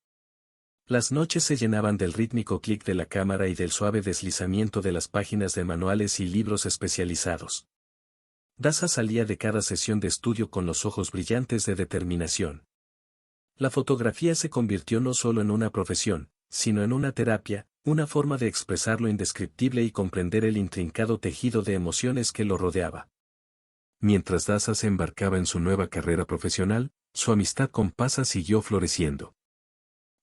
Las noches se llenaban del rítmico clic de la cámara y del suave deslizamiento de las páginas de manuales y libros especializados. Dasa salía de cada sesión de estudio con los ojos brillantes de determinación. La fotografía se convirtió no solo en una profesión, sino en una terapia, una forma de expresar lo indescriptible y comprender el intrincado tejido de emociones que lo rodeaba. Mientras Dasa se embarcaba en su nueva carrera profesional, su amistad con Pasa siguió floreciendo.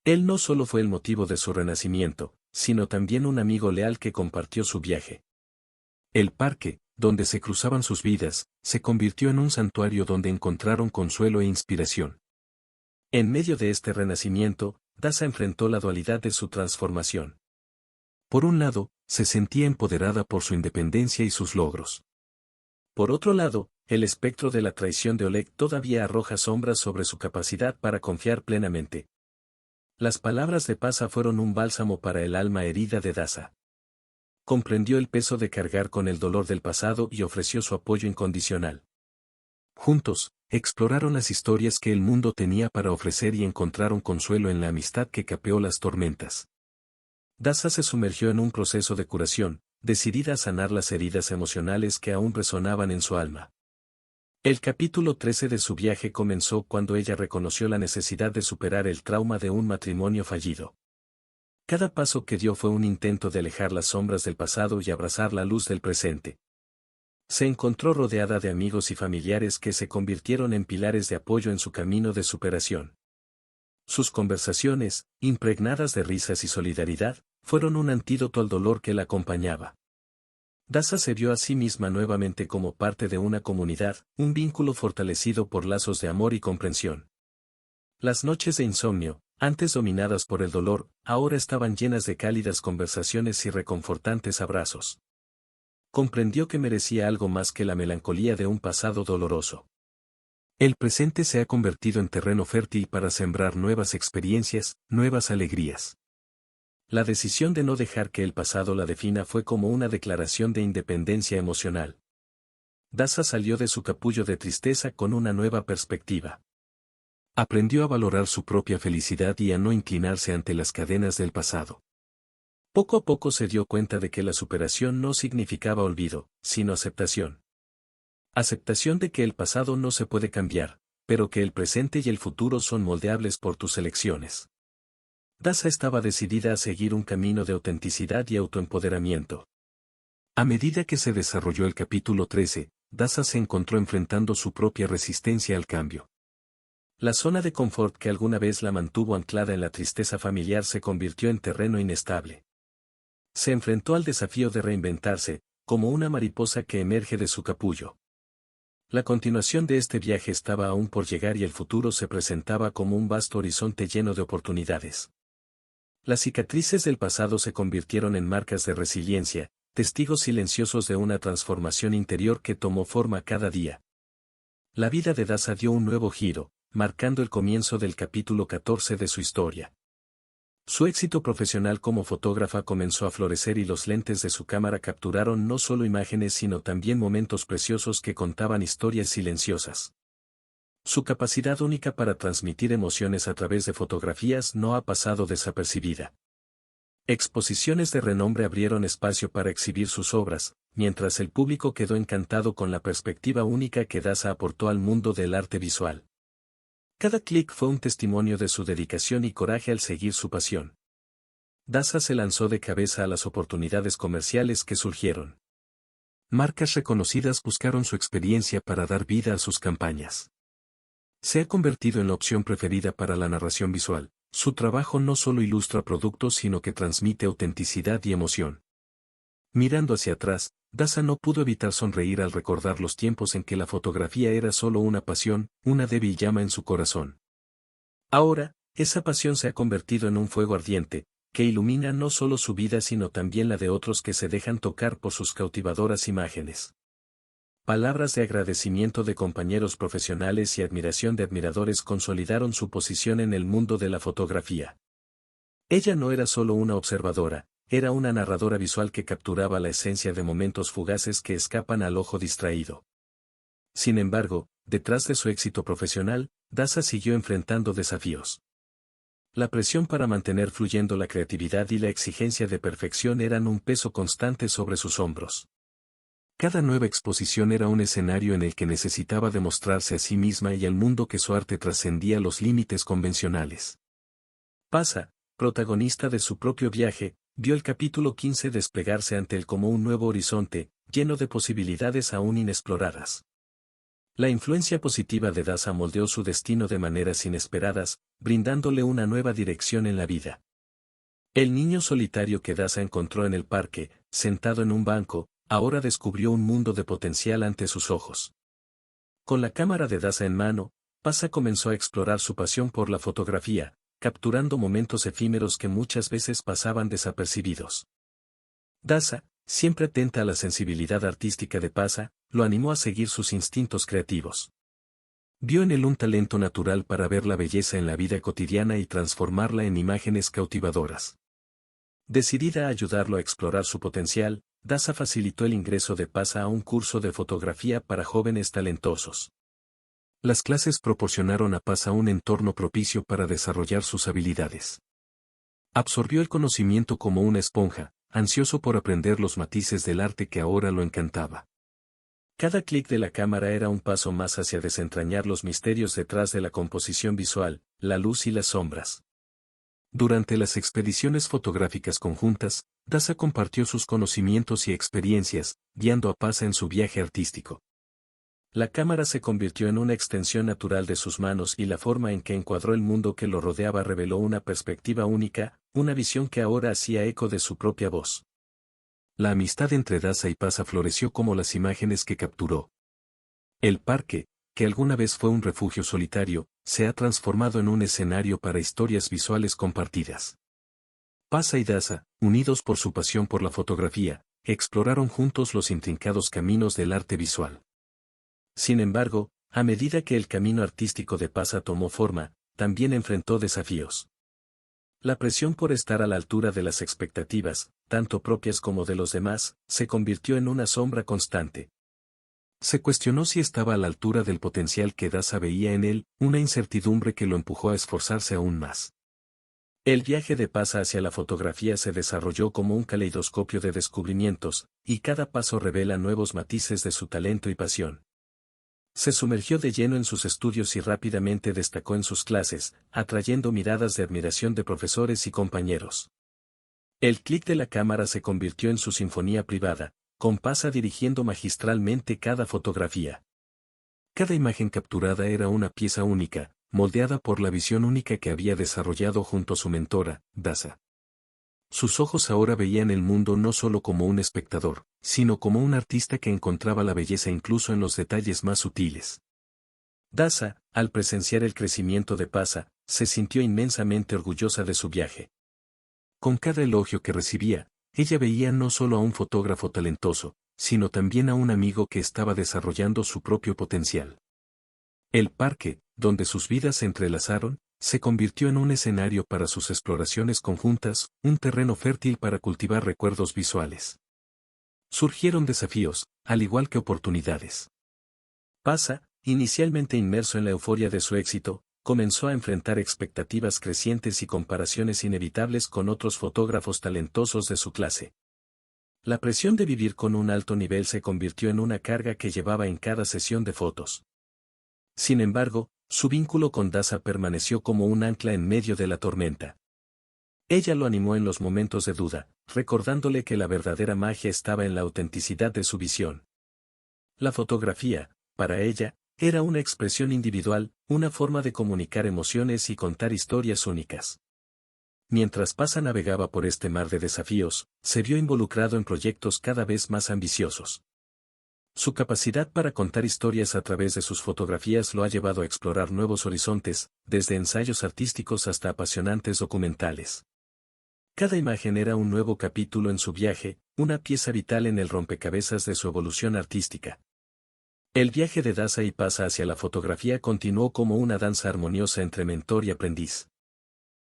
Él no solo fue el motivo de su renacimiento, sino también un amigo leal que compartió su viaje. El parque, donde se cruzaban sus vidas, se convirtió en un santuario donde encontraron consuelo e inspiración. En medio de este renacimiento, Dasa enfrentó la dualidad de su transformación. Por un lado, se sentía empoderada por su independencia y sus logros. Por otro lado, el espectro de la traición de Oleg todavía arroja sombras sobre su capacidad para confiar plenamente. Las palabras de Pasa fueron un bálsamo para el alma herida de Dasa. Comprendió el peso de cargar con el dolor del pasado y ofreció su apoyo incondicional. Juntos, exploraron las historias que el mundo tenía para ofrecer y encontraron consuelo en la amistad que capeó las tormentas. Dasa se sumergió en un proceso de curación, decidida a sanar las heridas emocionales que aún resonaban en su alma. El capítulo 13 de su viaje comenzó cuando ella reconoció la necesidad de superar el trauma de un matrimonio fallido. Cada paso que dio fue un intento de alejar las sombras del pasado y abrazar la luz del presente. Se encontró rodeada de amigos y familiares que se convirtieron en pilares de apoyo en su camino de superación. Sus conversaciones, impregnadas de risas y solidaridad, fueron un antídoto al dolor que la acompañaba. Dasa se vio a sí misma nuevamente como parte de una comunidad, un vínculo fortalecido por lazos de amor y comprensión. Las noches de insomnio, Antes dominadas por el dolor, ahora estaban llenas de cálidas conversaciones y reconfortantes abrazos. Comprendió que merecía algo más que la melancolía de un pasado doloroso. El presente se ha convertido en terreno fértil para sembrar nuevas experiencias, nuevas alegrías. La decisión de no dejar que el pasado la defina fue como una declaración de independencia emocional. Daza salió de su capullo de tristeza con una nueva perspectiva. Aprendió a valorar su propia felicidad y a no inclinarse ante las cadenas del pasado. Poco a poco se dio cuenta de que la superación no significaba olvido, sino aceptación. Aceptación de que el pasado no se puede cambiar, pero que el presente y el futuro son moldeables por tus elecciones. Daza estaba decidida a seguir un camino de autenticidad y autoempoderamiento. A medida que se desarrolló el capítulo 13, Daza se encontró enfrentando su propia resistencia al cambio. La zona de confort que alguna vez la mantuvo anclada en la tristeza familiar se convirtió en terreno inestable. Se enfrentó al desafío de reinventarse, como una mariposa que emerge de su capullo. La continuación de este viaje estaba aún por llegar y el futuro se presentaba como un vasto horizonte lleno de oportunidades. Las cicatrices del pasado se convirtieron en marcas de resiliencia, testigos silenciosos de una transformación interior que tomó forma cada día. La vida de Daza dio un nuevo giro, marcando el comienzo del capítulo 14 de su historia. Su éxito profesional como fotógrafa comenzó a florecer y los lentes de su cámara capturaron no solo imágenes sino también momentos preciosos que contaban historias silenciosas. Su capacidad única para transmitir emociones a través de fotografías no ha pasado desapercibida. Exposiciones de renombre abrieron espacio para exhibir sus obras, mientras el público quedó encantado con la perspectiva única que Daza aportó al mundo del arte visual. Cada clic fue un testimonio de su dedicación y coraje al seguir su pasión. Daza se lanzó de cabeza a las oportunidades comerciales que surgieron. Marcas reconocidas buscaron su experiencia para dar vida a sus campañas. Se ha convertido en la opción preferida para la narración visual. Su trabajo no solo ilustra productos sino que transmite autenticidad y emoción. Mirando hacia atrás, Daza no pudo evitar sonreír al recordar los tiempos en que la fotografía era solo una pasión, una débil llama en su corazón. Ahora, esa pasión se ha convertido en un fuego ardiente, que ilumina no solo su vida sino también la de otros que se dejan tocar por sus cautivadoras imágenes. Palabras de agradecimiento de compañeros profesionales y admiración de admiradores consolidaron su posición en el mundo de la fotografía. Ella no era solo una observadora, era una narradora visual que capturaba la esencia de momentos fugaces que escapan al ojo distraído. Sin embargo, detrás de su éxito profesional, Daza siguió enfrentando desafíos. La presión para mantener fluyendo la creatividad y la exigencia de perfección eran un peso constante sobre sus hombros. Cada nueva exposición era un escenario en el que necesitaba demostrarse a sí misma y al mundo que su arte trascendía los límites convencionales. Pasa, protagonista de su propio viaje, vio el capítulo 15 desplegarse ante él como un nuevo horizonte, lleno de posibilidades aún inexploradas. La influencia positiva de Daza moldeó su destino de maneras inesperadas, brindándole una nueva dirección en la vida. El niño solitario que Daza encontró en el parque, sentado en un banco, ahora descubrió un mundo de potencial ante sus ojos. Con la cámara de Daza en mano, Pasa comenzó a explorar su pasión por la fotografía, capturando momentos efímeros que muchas veces pasaban desapercibidos. Daza, siempre atenta a la sensibilidad artística de Pasa, lo animó a seguir sus instintos creativos. Vio en él un talento natural para ver la belleza en la vida cotidiana y transformarla en imágenes cautivadoras. Decidida a ayudarlo a explorar su potencial, Daza facilitó el ingreso de Pasa a un curso de fotografía para jóvenes talentosos. Las clases proporcionaron a Pasa un entorno propicio para desarrollar sus habilidades. Absorbió el conocimiento como una esponja, ansioso por aprender los matices del arte que ahora lo encantaba. Cada clic de la cámara era un paso más hacia desentrañar los misterios detrás de la composición visual, la luz y las sombras. Durante las expediciones fotográficas conjuntas, Daza compartió sus conocimientos y experiencias, guiando a Pasa en su viaje artístico. La cámara se convirtió en una extensión natural de sus manos y la forma en que encuadró el mundo que lo rodeaba reveló una perspectiva única, una visión que ahora hacía eco de su propia voz. La amistad entre Daza y Pasa floreció como las imágenes que capturó. El parque, que alguna vez fue un refugio solitario, se ha transformado en un escenario para historias visuales compartidas. Pasa y Daza, unidos por su pasión por la fotografía, exploraron juntos los intrincados caminos del arte visual. Sin embargo, a medida que el camino artístico de Pasa tomó forma, también enfrentó desafíos. La presión por estar a la altura de las expectativas, tanto propias como de los demás, se convirtió en una sombra constante. Se cuestionó si estaba a la altura del potencial que Daza veía en él, una incertidumbre que lo empujó a esforzarse aún más. El viaje de Pasa hacia la fotografía se desarrolló como un caleidoscopio de descubrimientos, y cada paso revela nuevos matices de su talento y pasión. Se sumergió de lleno en sus estudios y rápidamente destacó en sus clases, atrayendo miradas de admiración de profesores y compañeros. El clic de la cámara se convirtió en su sinfonía privada, con Pasa dirigiendo magistralmente cada fotografía. Cada imagen capturada era una pieza única, moldeada por la visión única que había desarrollado junto a su mentora, Daza. Sus ojos ahora veían el mundo no solo como un espectador, sino como un artista que encontraba la belleza incluso en los detalles más sutiles. Daza, al presenciar el crecimiento de Pasa, se sintió inmensamente orgullosa de su viaje. Con cada elogio que recibía, ella veía no solo a un fotógrafo talentoso, sino también a un amigo que estaba desarrollando su propio potencial. El parque, donde sus vidas se entrelazaron, se convirtió en un escenario para sus exploraciones conjuntas, un terreno fértil para cultivar recuerdos visuales. Surgieron desafíos, al igual que oportunidades. Pasa, inicialmente inmerso en la euforia de su éxito, comenzó a enfrentar expectativas crecientes y comparaciones inevitables con otros fotógrafos talentosos de su clase. La presión de vivir con un alto nivel se convirtió en una carga que llevaba en cada sesión de fotos. Sin embargo, su vínculo con Daza permaneció como un ancla en medio de la tormenta. Ella lo animó en los momentos de duda, recordándole que la verdadera magia estaba en la autenticidad de su visión. La fotografía, para ella, era una expresión individual, una forma de comunicar emociones y contar historias únicas. Mientras Pasa navegaba por este mar de desafíos, se vio involucrado en proyectos cada vez más ambiciosos. Su capacidad para contar historias a través de sus fotografías lo ha llevado a explorar nuevos horizontes, desde ensayos artísticos hasta apasionantes documentales. Cada imagen era un nuevo capítulo en su viaje, una pieza vital en el rompecabezas de su evolución artística. El viaje de Daza y Pasa hacia la fotografía continuó como una danza armoniosa entre mentor y aprendiz.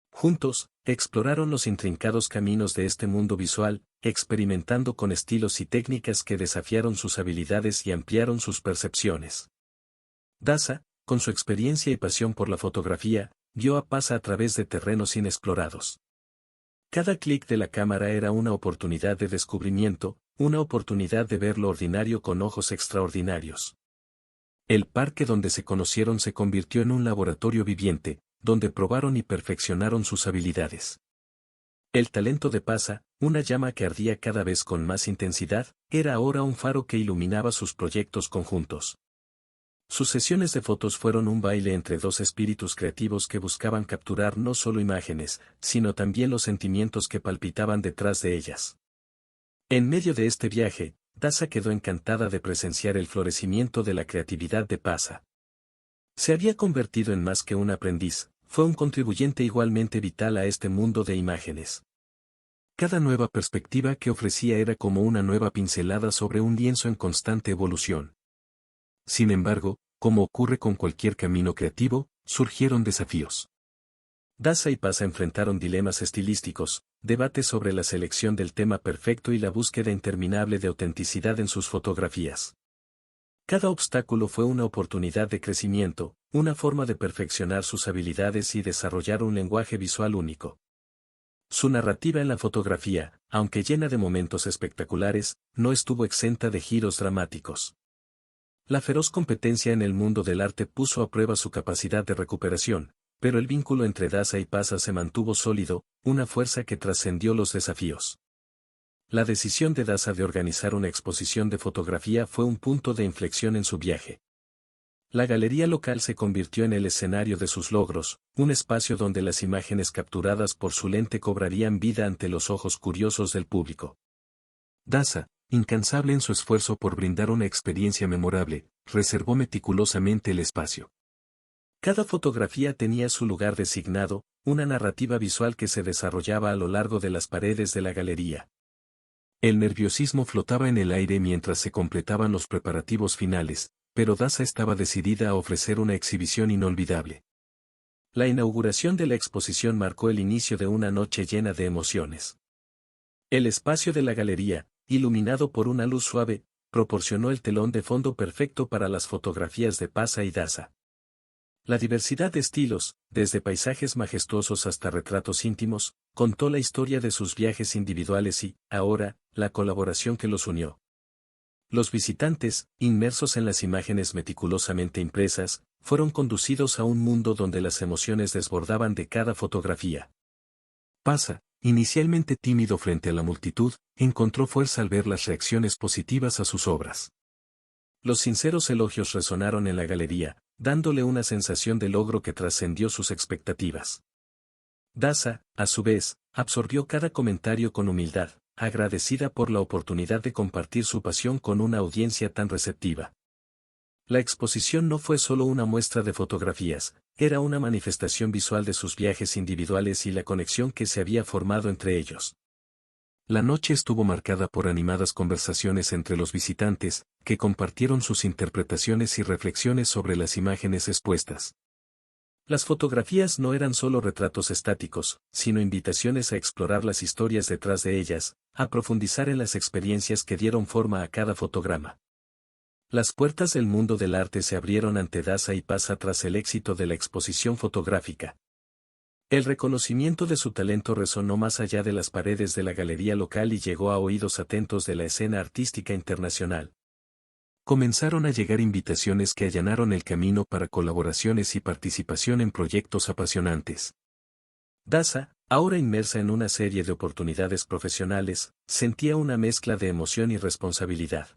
Juntos, exploraron los intrincados caminos de este mundo visual, experimentando con estilos y técnicas que desafiaron sus habilidades y ampliaron sus percepciones. Daza, con su experiencia y pasión por la fotografía, guió a Pasa a través de terrenos inexplorados. Cada clic de la cámara era una oportunidad de descubrimiento, una oportunidad de ver lo ordinario con ojos extraordinarios. El parque donde se conocieron se convirtió en un laboratorio viviente, donde probaron y perfeccionaron sus habilidades. El talento de Pasa, una llama que ardía cada vez con más intensidad, era ahora un faro que iluminaba sus proyectos conjuntos. Sus sesiones de fotos fueron un baile entre dos espíritus creativos que buscaban capturar no solo imágenes, sino también los sentimientos que palpitaban detrás de ellas. En medio de este viaje, Daza quedó encantada de presenciar el florecimiento de la creatividad de Pasa. Se había convertido en más que un aprendiz, fue un contribuyente igualmente vital a este mundo de imágenes. Cada nueva perspectiva que ofrecía era como una nueva pincelada sobre un lienzo en constante evolución. Sin embargo, como ocurre con cualquier camino creativo, surgieron desafíos. Daza y Pasa enfrentaron dilemas estilísticos, debates sobre la selección del tema perfecto y la búsqueda interminable de autenticidad en sus fotografías. Cada obstáculo fue una oportunidad de crecimiento, una forma de perfeccionar sus habilidades y desarrollar un lenguaje visual único. Su narrativa en la fotografía, aunque llena de momentos espectaculares, no estuvo exenta de giros dramáticos. La feroz competencia en el mundo del arte puso a prueba su capacidad de recuperación, pero el vínculo entre Daza y Pasa se mantuvo sólido, una fuerza que trascendió los desafíos. La decisión de Daza de organizar una exposición de fotografía fue un punto de inflexión en su viaje. La galería local se convirtió en el escenario de sus logros, un espacio donde las imágenes capturadas por su lente cobrarían vida ante los ojos curiosos del público. Daza, incansable en su esfuerzo por brindar una experiencia memorable, reservó meticulosamente el espacio. Cada fotografía tenía su lugar designado, una narrativa visual que se desarrollaba a lo largo de las paredes de la galería. El nerviosismo flotaba en el aire mientras se completaban los preparativos finales, pero Daza estaba decidida a ofrecer una exhibición inolvidable. La inauguración de la exposición marcó el inicio de una noche llena de emociones. El espacio de la galería, iluminado por una luz suave, proporcionó el telón de fondo perfecto para las fotografías de Paza y Daza. La diversidad de estilos, desde paisajes majestuosos hasta retratos íntimos, contó la historia de sus viajes individuales y, ahora, la colaboración que los unió. Los visitantes, inmersos en las imágenes meticulosamente impresas, fueron conducidos a un mundo donde las emociones desbordaban de cada fotografía. Paza, inicialmente tímido frente a la multitud, encontró fuerza al ver las reacciones positivas a sus obras. Los sinceros elogios resonaron en la galería, dándole una sensación de logro que trascendió sus expectativas. Daza, a su vez, absorbió cada comentario con humildad, agradecida por la oportunidad de compartir su pasión con una audiencia tan receptiva. La exposición no fue solo una muestra de fotografías, era una manifestación visual de sus viajes individuales y la conexión que se había formado entre ellos. La noche estuvo marcada por animadas conversaciones entre los visitantes, que compartieron sus interpretaciones y reflexiones sobre las imágenes expuestas. Las fotografías no eran solo retratos estáticos, sino invitaciones a explorar las historias detrás de ellas, a profundizar en las experiencias que dieron forma a cada fotograma. Las puertas del mundo del arte se abrieron ante Daza y Paza tras el éxito de la exposición fotográfica. El reconocimiento de su talento resonó más allá de las paredes de la galería local y llegó a oídos atentos de la escena artística internacional. Comenzaron a llegar invitaciones que allanaron el camino para colaboraciones y participación en proyectos apasionantes. Daza, ahora inmersa en una serie de oportunidades profesionales, sentía una mezcla de emoción y responsabilidad.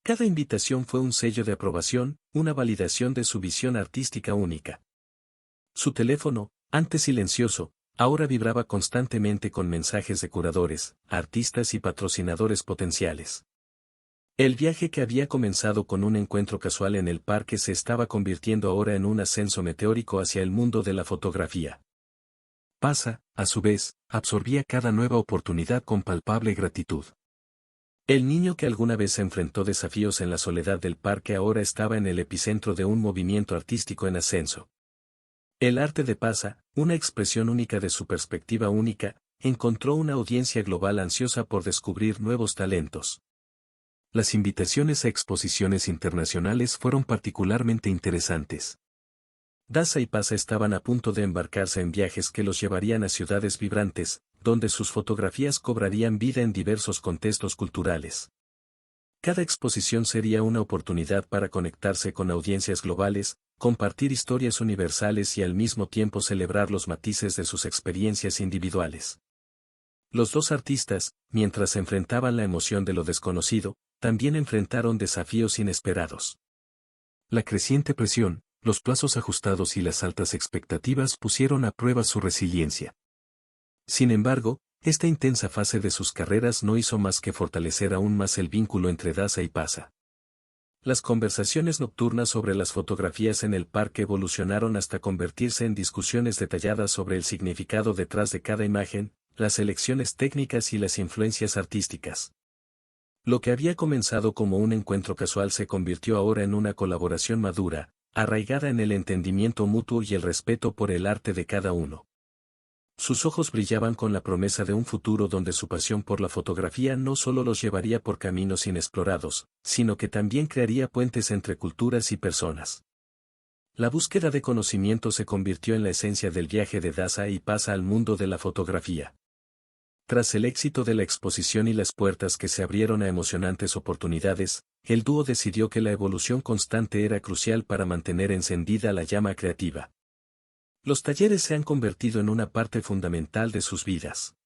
Cada invitación fue un sello de aprobación, una validación de su visión artística única. Su teléfono, antes silencioso, ahora vibraba constantemente con mensajes de curadores, artistas y patrocinadores potenciales. El viaje que había comenzado con un encuentro casual en el parque se estaba convirtiendo ahora en un ascenso meteórico hacia el mundo de la fotografía. Paza, a su vez, absorbía cada nueva oportunidad con palpable gratitud. El niño que alguna vez enfrentó desafíos en la soledad del parque ahora estaba en el epicentro de un movimiento artístico en ascenso. El arte de Paza, una expresión única de su perspectiva única, encontró una audiencia global ansiosa por descubrir nuevos talentos. Las invitaciones a exposiciones internacionales fueron particularmente interesantes. Daza y Paza estaban a punto de embarcarse en viajes que los llevarían a ciudades vibrantes, donde sus fotografías cobrarían vida en diversos contextos culturales. Cada exposición sería una oportunidad para conectarse con audiencias globales, compartir historias universales y al mismo tiempo celebrar los matices de sus experiencias individuales. Los dos artistas, mientras enfrentaban la emoción de lo desconocido, también enfrentaron desafíos inesperados. La creciente presión, los plazos ajustados y las altas expectativas pusieron a prueba su resiliencia. Sin embargo, esta intensa fase de sus carreras no hizo más que fortalecer aún más el vínculo entre Daza y Paza. Las conversaciones nocturnas sobre las fotografías en el parque evolucionaron hasta convertirse en discusiones detalladas sobre el significado detrás de cada imagen, las elecciones técnicas y las influencias artísticas. Lo que había comenzado como un encuentro casual se convirtió ahora en una colaboración madura, arraigada en el entendimiento mutuo y el respeto por el arte de cada uno. Sus ojos brillaban con la promesa de un futuro donde su pasión por la fotografía no solo los llevaría por caminos inexplorados, sino que también crearía puentes entre culturas y personas. La búsqueda de conocimiento se convirtió en la esencia del viaje de Daza y Paza al mundo de la fotografía. Tras el éxito de la exposición y las puertas que se abrieron a emocionantes oportunidades, el dúo decidió que la evolución constante era crucial para mantener encendida la llama creativa. Los talleres se han convertido en una parte fundamental de sus vidas.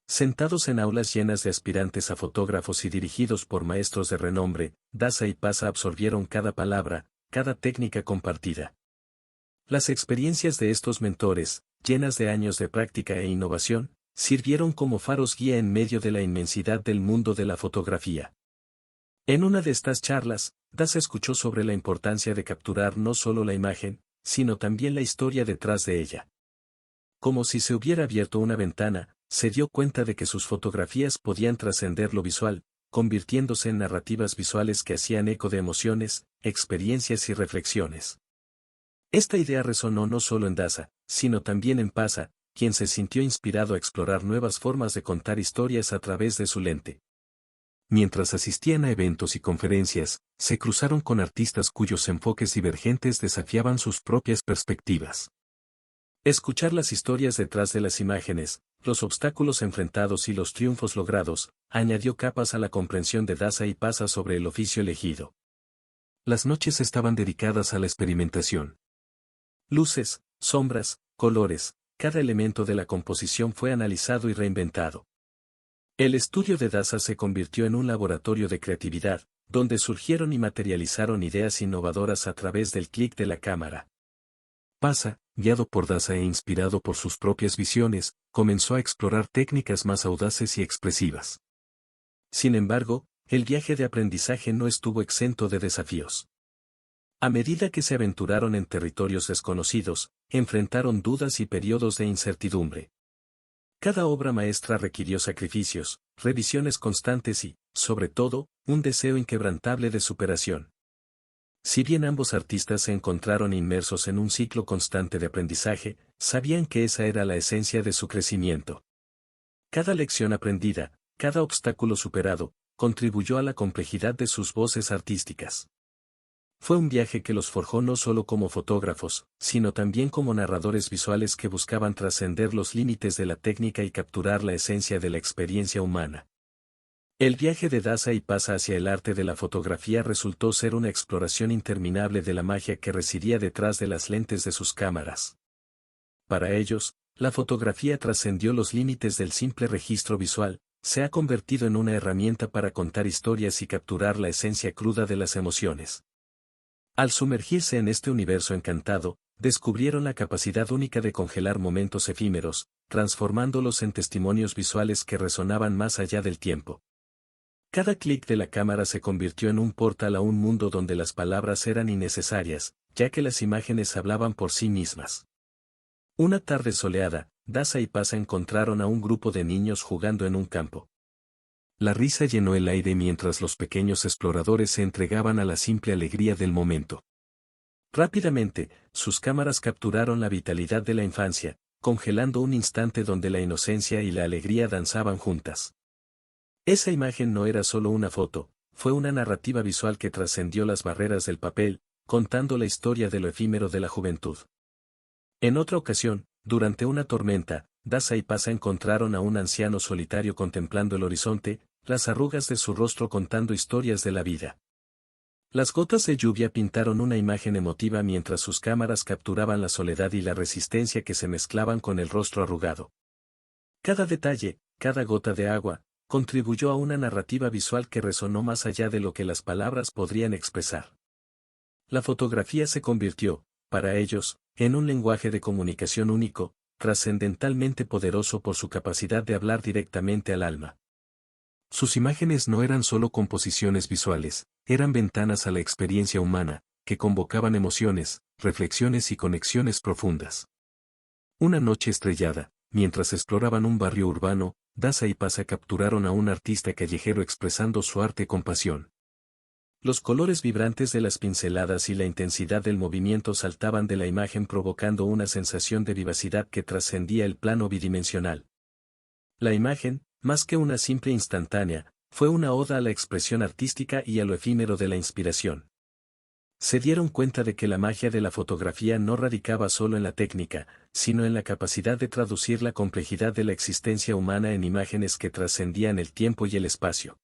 Sentados en aulas llenas de aspirantes a fotógrafos y dirigidos por maestros de renombre, Daza y Paza absorbieron cada palabra, cada técnica compartida. Las experiencias de estos mentores, llenas de años de práctica e innovación, sirvieron como faros guía en medio de la inmensidad del mundo de la fotografía. En una de estas charlas, Daza escuchó sobre la importancia de capturar no solo la imagen, sino también la historia detrás de ella. Como si se hubiera abierto una ventana, se dio cuenta de que sus fotografías podían trascender lo visual, convirtiéndose en narrativas visuales que hacían eco de emociones, experiencias y reflexiones. Esta idea resonó no solo en Daza, sino también en Pasa, quien se sintió inspirado a explorar nuevas formas de contar historias a través de su lente. Mientras asistían a eventos y conferencias, se cruzaron con artistas cuyos enfoques divergentes desafiaban sus propias perspectivas. Escuchar las historias detrás de las imágenes, los obstáculos enfrentados y los triunfos logrados, añadió capas a la comprensión de Daza y Pasa sobre el oficio elegido. Las noches estaban dedicadas a la experimentación. Luces, sombras, colores, cada elemento de la composición fue analizado y reinventado. El estudio de Daza se convirtió en un laboratorio de creatividad, donde surgieron y materializaron ideas innovadoras a través del clic de la cámara. Pasa, guiado por Daza e inspirado por sus propias visiones, comenzó a explorar técnicas más audaces y expresivas. Sin embargo, el viaje de aprendizaje no estuvo exento de desafíos. A medida que se aventuraron en territorios desconocidos, enfrentaron dudas y periodos de incertidumbre. Cada obra maestra requirió sacrificios, revisiones constantes y, sobre todo, un deseo inquebrantable de superación. Si bien ambos artistas se encontraron inmersos en un ciclo constante de aprendizaje, sabían que esa era la esencia de su crecimiento. Cada lección aprendida, cada obstáculo superado, contribuyó a la complejidad de sus voces artísticas. Fue un viaje que los forjó no solo como fotógrafos, sino también como narradores visuales que buscaban trascender los límites de la técnica y capturar la esencia de la experiencia humana. El viaje de Daza y Pasa hacia el arte de la fotografía resultó ser una exploración interminable de la magia que residía detrás de las lentes de sus cámaras. Para ellos, la fotografía trascendió los límites del simple registro visual, se ha convertido en una herramienta para contar historias y capturar la esencia cruda de las emociones. Al sumergirse en este universo encantado, descubrieron la capacidad única de congelar momentos efímeros, transformándolos en testimonios visuales que resonaban más allá del tiempo. Cada clic de la cámara se convirtió en un portal a un mundo donde las palabras eran innecesarias, ya que las imágenes hablaban por sí mismas. Una tarde soleada, Daza y Pasa encontraron a un grupo de niños jugando en un campo. La risa llenó el aire mientras los pequeños exploradores se entregaban a la simple alegría del momento. Rápidamente, sus cámaras capturaron la vitalidad de la infancia, congelando un instante donde la inocencia y la alegría danzaban juntas. Esa imagen no era solo una foto, fue una narrativa visual que trascendió las barreras del papel, contando la historia de lo efímero de la juventud. En otra ocasión, durante una tormenta, Daza y Pasa encontraron a un anciano solitario contemplando el horizonte, las arrugas de su rostro contando historias de la vida. Las gotas de lluvia pintaron una imagen emotiva mientras sus cámaras capturaban la soledad y la resistencia que se mezclaban con el rostro arrugado. Cada detalle, cada gota de agua, contribuyó a una narrativa visual que resonó más allá de lo que las palabras podrían expresar. La fotografía se convirtió, para ellos, en un lenguaje de comunicación único, trascendentalmente poderoso por su capacidad de hablar directamente al alma. Sus imágenes no eran solo composiciones visuales, eran ventanas a la experiencia humana, que convocaban emociones, reflexiones y conexiones profundas. Una noche estrellada, mientras exploraban un barrio urbano, Daza y Pasa capturaron a un artista callejero expresando su arte con pasión. Los colores vibrantes de las pinceladas y la intensidad del movimiento saltaban de la imagen provocando una sensación de vivacidad que trascendía el plano bidimensional. La imagen, más que una simple instantánea, fue una oda a la expresión artística y a lo efímero de la inspiración. Se dieron cuenta de que la magia de la fotografía no radicaba solo en la técnica, sino en la capacidad de traducir la complejidad de la existencia humana en imágenes que trascendían el tiempo y el espacio.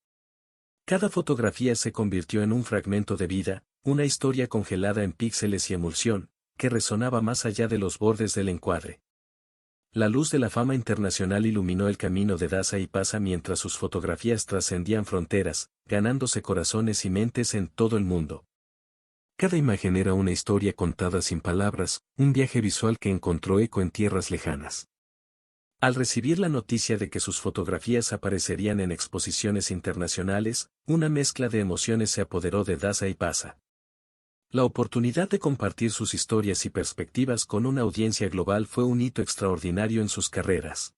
Cada fotografía se convirtió en un fragmento de vida, una historia congelada en píxeles y emulsión, que resonaba más allá de los bordes del encuadre. La luz de la fama internacional iluminó el camino de Daza y Pasa mientras sus fotografías trascendían fronteras, ganándose corazones y mentes en todo el mundo. Cada imagen era una historia contada sin palabras, un viaje visual que encontró eco en tierras lejanas. Al recibir la noticia de que sus fotografías aparecerían en exposiciones internacionales, una mezcla de emociones se apoderó de Daza y Pasa. La oportunidad de compartir sus historias y perspectivas con una audiencia global fue un hito extraordinario en sus carreras.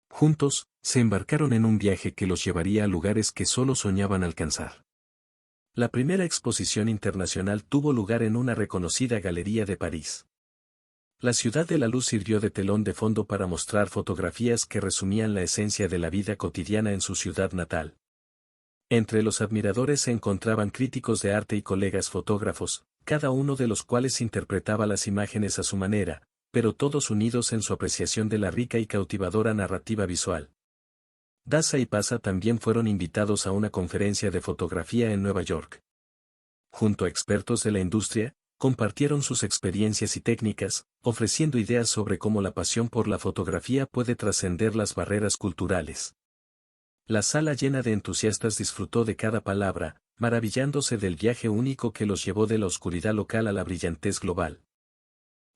Juntos, se embarcaron en un viaje que los llevaría a lugares que solo soñaban alcanzar. La primera exposición internacional tuvo lugar en una reconocida galería de París. La Ciudad de la Luz sirvió de telón de fondo para mostrar fotografías que resumían la esencia de la vida cotidiana en su ciudad natal. Entre los admiradores se encontraban críticos de arte y colegas fotógrafos, cada uno de los cuales interpretaba las imágenes a su manera, pero todos unidos en su apreciación de la rica y cautivadora narrativa visual. Daza y Pasa también fueron invitados a una conferencia de fotografía en Nueva York. Junto a expertos de la industria, compartieron sus experiencias y técnicas, ofreciendo ideas sobre cómo la pasión por la fotografía puede trascender las barreras culturales. La sala llena de entusiastas disfrutó de cada palabra, maravillándose del viaje único que los llevó de la oscuridad local a la brillantez global.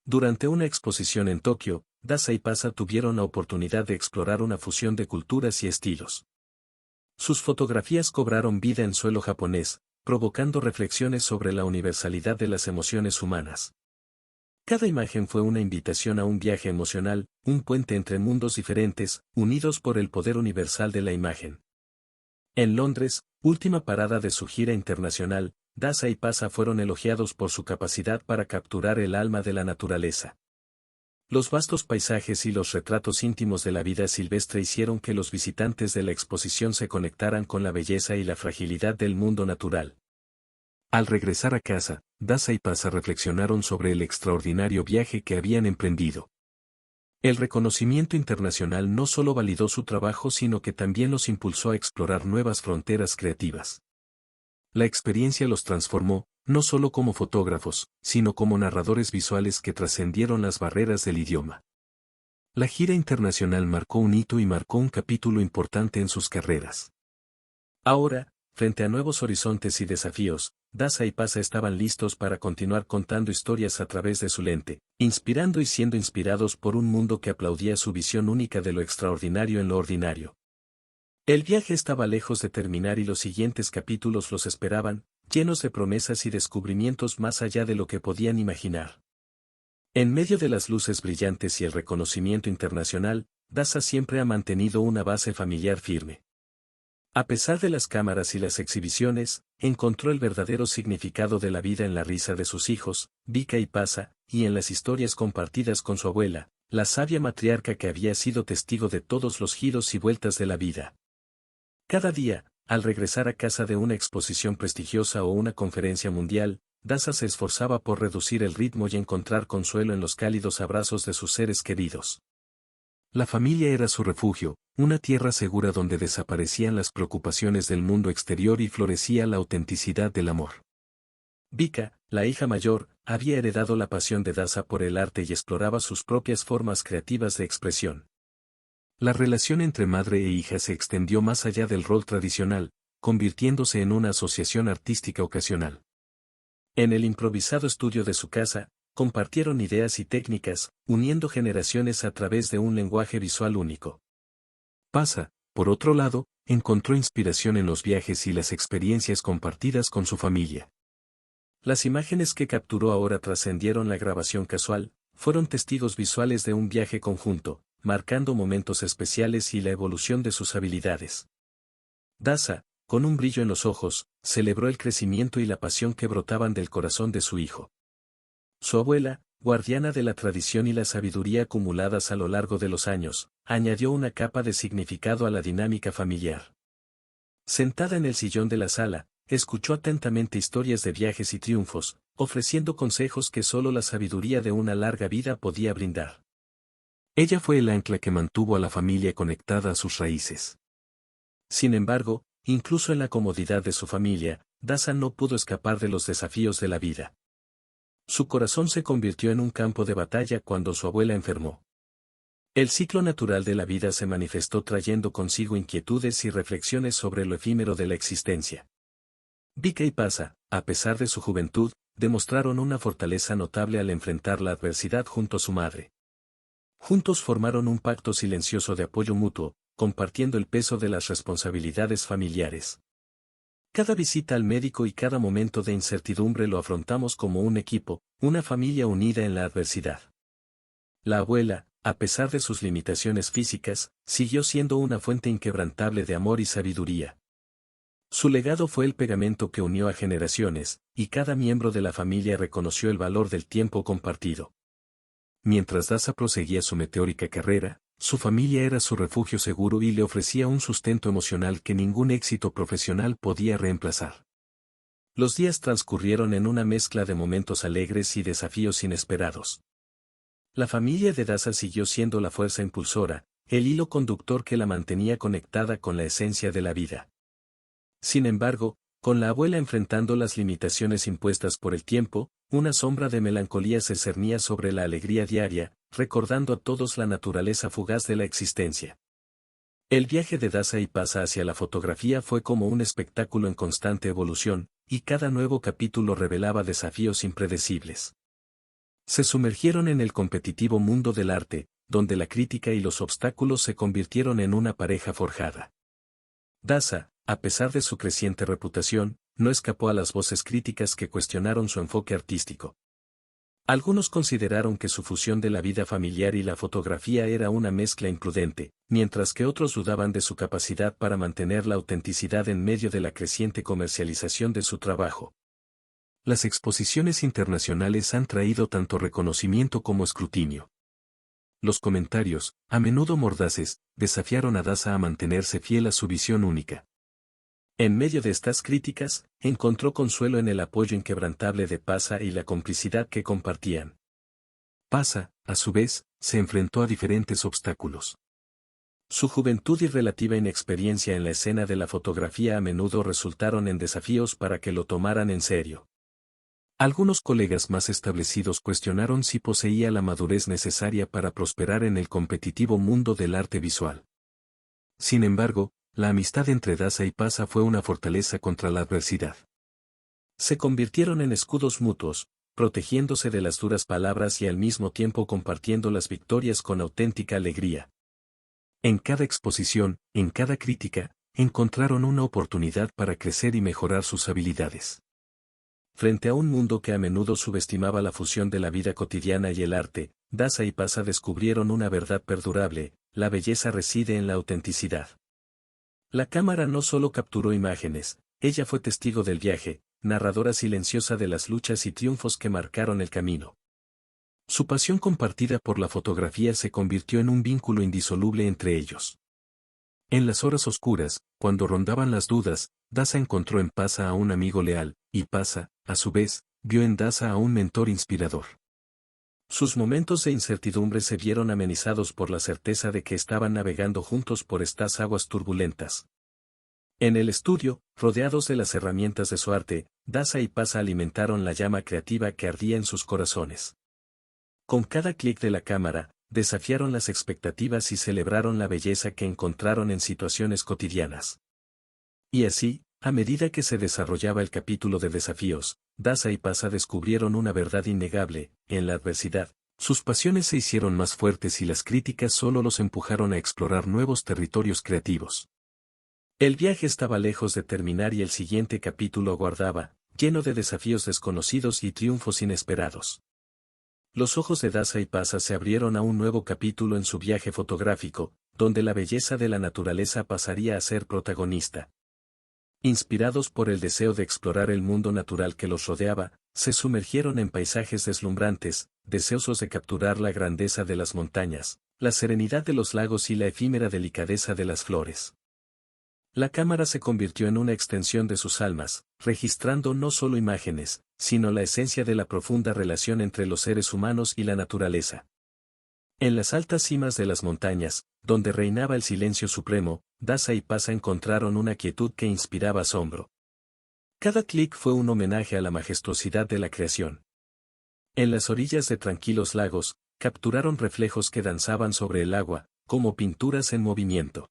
Durante una exposición en Tokio, Daza y Pasa tuvieron la oportunidad de explorar una fusión de culturas y estilos. Sus fotografías cobraron vida en suelo japonés, provocando reflexiones sobre la universalidad de las emociones humanas. Cada imagen fue una invitación a un viaje emocional, un puente entre mundos diferentes, unidos por el poder universal de la imagen. En Londres, última parada de su gira internacional, Daza y Pasa fueron elogiados por su capacidad para capturar el alma de la naturaleza. Los vastos paisajes y los retratos íntimos de la vida silvestre hicieron que los visitantes de la exposición se conectaran con la belleza y la fragilidad del mundo natural. Al regresar a casa, Daza y Pasa reflexionaron sobre el extraordinario viaje que habían emprendido. El reconocimiento internacional no solo validó su trabajo sino que también los impulsó a explorar nuevas fronteras creativas. La experiencia los transformó, no solo como fotógrafos, sino como narradores visuales que trascendieron las barreras del idioma. La gira internacional marcó un hito y marcó un capítulo importante en sus carreras. Ahora, frente a nuevos horizontes y desafíos, Daza y Pasa estaban listos para continuar contando historias a través de su lente, inspirando y siendo inspirados por un mundo que aplaudía su visión única de lo extraordinario en lo ordinario. El viaje estaba lejos de terminar y los siguientes capítulos los esperaban, llenos de promesas y descubrimientos más allá de lo que podían imaginar. En medio de las luces brillantes y el reconocimiento internacional, Daza siempre ha mantenido una base familiar firme. A pesar de las cámaras y las exhibiciones, encontró el verdadero significado de la vida en la risa de sus hijos, Vika y Pasa, y en las historias compartidas con su abuela, la sabia matriarca que había sido testigo de todos los giros y vueltas de la vida. Cada día, al regresar a casa de una exposición prestigiosa o una conferencia mundial, Daza se esforzaba por reducir el ritmo y encontrar consuelo en los cálidos abrazos de sus seres queridos. La familia era su refugio, una tierra segura donde desaparecían las preocupaciones del mundo exterior y florecía la autenticidad del amor. Vika, la hija mayor, había heredado la pasión de Daza por el arte y exploraba sus propias formas creativas de expresión. La relación entre madre e hija se extendió más allá del rol tradicional, convirtiéndose en una asociación artística ocasional. En el improvisado estudio de su casa, compartieron ideas y técnicas, uniendo generaciones a través de un lenguaje visual único. Pasa, por otro lado, encontró inspiración en los viajes y las experiencias compartidas con su familia. Las imágenes que capturó ahora trascendieron la grabación casual, fueron testigos visuales de un viaje conjunto, marcando momentos especiales y la evolución de sus habilidades. Daza, con un brillo en los ojos, celebró el crecimiento y la pasión que brotaban del corazón de su hijo. Su abuela, guardiana de la tradición y la sabiduría acumuladas a lo largo de los años, añadió una capa de significado a la dinámica familiar. Sentada en el sillón de la sala, escuchó atentamente historias de viajes y triunfos, ofreciendo consejos que solo la sabiduría de una larga vida podía brindar. Ella fue el ancla que mantuvo a la familia conectada a sus raíces. Sin embargo, incluso en la comodidad de su familia, Daza no pudo escapar de los desafíos de la vida. Su corazón se convirtió en un campo de batalla cuando su abuela enfermó. El ciclo natural de la vida se manifestó trayendo consigo inquietudes y reflexiones sobre lo efímero de la existencia. Vika y Pasa, a pesar de su juventud, demostraron una fortaleza notable al enfrentar la adversidad junto a su madre. Juntos formaron un pacto silencioso de apoyo mutuo, compartiendo el peso de las responsabilidades familiares. Cada visita al médico y cada momento de incertidumbre lo afrontamos como un equipo, una familia unida en la adversidad. La abuela, a pesar de sus limitaciones físicas, siguió siendo una fuente inquebrantable de amor y sabiduría. Su legado fue el pegamento que unió a generaciones, y cada miembro de la familia reconoció el valor del tiempo compartido. Mientras Daza proseguía su meteórica carrera, su familia era su refugio seguro y le ofrecía un sustento emocional que ningún éxito profesional podía reemplazar. Los días transcurrieron en una mezcla de momentos alegres y desafíos inesperados. La familia de Daza siguió siendo la fuerza impulsora, el hilo conductor que la mantenía conectada con la esencia de la vida. Sin embargo, con la abuela enfrentando las limitaciones impuestas por el tiempo, una sombra de melancolía se cernía sobre la alegría diaria, recordando a todos la naturaleza fugaz de la existencia. El viaje de Daza y Pasa hacia la fotografía fue como un espectáculo en constante evolución, y cada nuevo capítulo revelaba desafíos impredecibles. Se sumergieron en el competitivo mundo del arte, donde la crítica y los obstáculos se convirtieron en una pareja forjada. Daza, a pesar de su creciente reputación, no escapó a las voces críticas que cuestionaron su enfoque artístico. Algunos consideraron que su fusión de la vida familiar y la fotografía era una mezcla imprudente, mientras que otros dudaban de su capacidad para mantener la autenticidad en medio de la creciente comercialización de su trabajo. Las exposiciones internacionales han traído tanto reconocimiento como escrutinio. Los comentarios, a menudo mordaces, desafiaron a Daza a mantenerse fiel a su visión única. En medio de estas críticas, encontró consuelo en el apoyo inquebrantable de Pasa y la complicidad que compartían. Pasa, a su vez, se enfrentó a diferentes obstáculos. Su juventud y relativa inexperiencia en la escena de la fotografía a menudo resultaron en desafíos para que lo tomaran en serio. Algunos colegas más establecidos cuestionaron si poseía la madurez necesaria para prosperar en el competitivo mundo del arte visual. Sin embargo, la amistad entre Daza y Pasa fue una fortaleza contra la adversidad. Se convirtieron en escudos mutuos, protegiéndose de las duras palabras y al mismo tiempo compartiendo las victorias con auténtica alegría. En cada exposición, en cada crítica, encontraron una oportunidad para crecer y mejorar sus habilidades. Frente a un mundo que a menudo subestimaba la fusión de la vida cotidiana y el arte, Daza y Pasa descubrieron una verdad perdurable: la belleza reside en la autenticidad. La cámara no solo capturó imágenes, ella fue testigo del viaje, narradora silenciosa de las luchas y triunfos que marcaron el camino. Su pasión compartida por la fotografía se convirtió en un vínculo indisoluble entre ellos. En las horas oscuras, cuando rondaban las dudas, Daza encontró en Pasa a un amigo leal, y Pasa, a su vez, vio en Daza a un mentor inspirador. Sus momentos de incertidumbre se vieron amenizados por la certeza de que estaban navegando juntos por estas aguas turbulentas. En el estudio, rodeados de las herramientas de su arte, Daza y Pasa alimentaron la llama creativa que ardía en sus corazones. Con cada clic de la cámara, desafiaron las expectativas y celebraron la belleza que encontraron en situaciones cotidianas. Y así, a medida que se desarrollaba el capítulo de desafíos, Daza y Pasa descubrieron una verdad innegable: en la adversidad, sus pasiones se hicieron más fuertes y las críticas solo los empujaron a explorar nuevos territorios creativos. El viaje estaba lejos de terminar y el siguiente capítulo aguardaba, lleno de desafíos desconocidos y triunfos inesperados. Los ojos de Daza y Pasa se abrieron a un nuevo capítulo en su viaje fotográfico, donde la belleza de la naturaleza pasaría a ser protagonista. Inspirados por el deseo de explorar el mundo natural que los rodeaba, se sumergieron en paisajes deslumbrantes, deseosos de capturar la grandeza de las montañas, la serenidad de los lagos y la efímera delicadeza de las flores. La cámara se convirtió en una extensión de sus almas, registrando no solo imágenes, sino la esencia de la profunda relación entre los seres humanos y la naturaleza. En las altas cimas de las montañas, donde reinaba el silencio supremo, Daza y Pasa encontraron una quietud que inspiraba asombro. Cada clic fue un homenaje a la majestuosidad de la creación. En las orillas de tranquilos lagos, capturaron reflejos que danzaban sobre el agua, como pinturas en movimiento.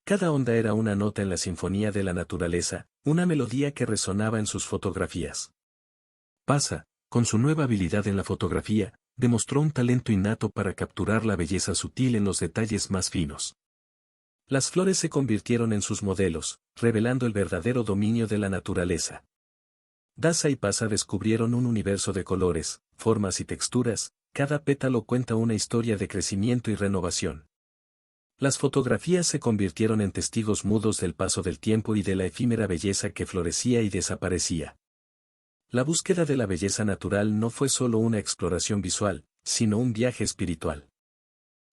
Cada onda era una nota en la sinfonía de la naturaleza, una melodía que resonaba en sus fotografías. Pasa, con su nueva habilidad en la fotografía, demostró un talento innato para capturar la belleza sutil en los detalles más finos. Las flores se convirtieron en sus modelos, revelando el verdadero dominio de la naturaleza. Daza y Pasa descubrieron un universo de colores, formas y texturas, cada pétalo cuenta una historia de crecimiento y renovación. Las fotografías se convirtieron en testigos mudos del paso del tiempo y de la efímera belleza que florecía y desaparecía. La búsqueda de la belleza natural no fue solo una exploración visual, sino un viaje espiritual.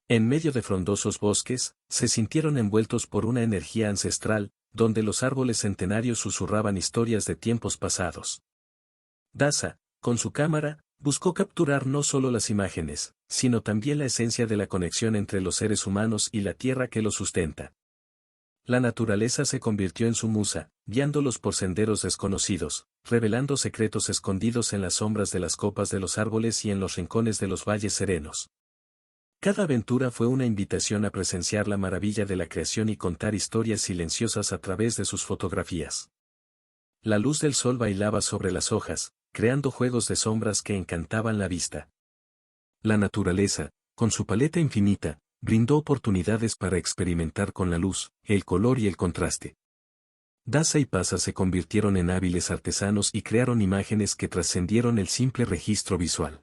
En medio de frondosos bosques, se sintieron envueltos por una energía ancestral, donde los árboles centenarios susurraban historias de tiempos pasados. Daza, con su cámara, buscó capturar no solo las imágenes, sino también la esencia de la conexión entre los seres humanos y la tierra que los sustenta. La naturaleza se convirtió en su musa, guiándolos por senderos desconocidos, revelando secretos escondidos en las sombras de las copas de los árboles y en los rincones de los valles serenos. Cada aventura fue una invitación a presenciar la maravilla de la creación y contar historias silenciosas a través de sus fotografías. La luz del sol bailaba sobre las hojas, creando juegos de sombras que encantaban la vista. La naturaleza, con su paleta infinita, brindó oportunidades para experimentar con la luz, el color y el contraste. Daza y Pasa se convirtieron en hábiles artesanos y crearon imágenes que trascendieron el simple registro visual.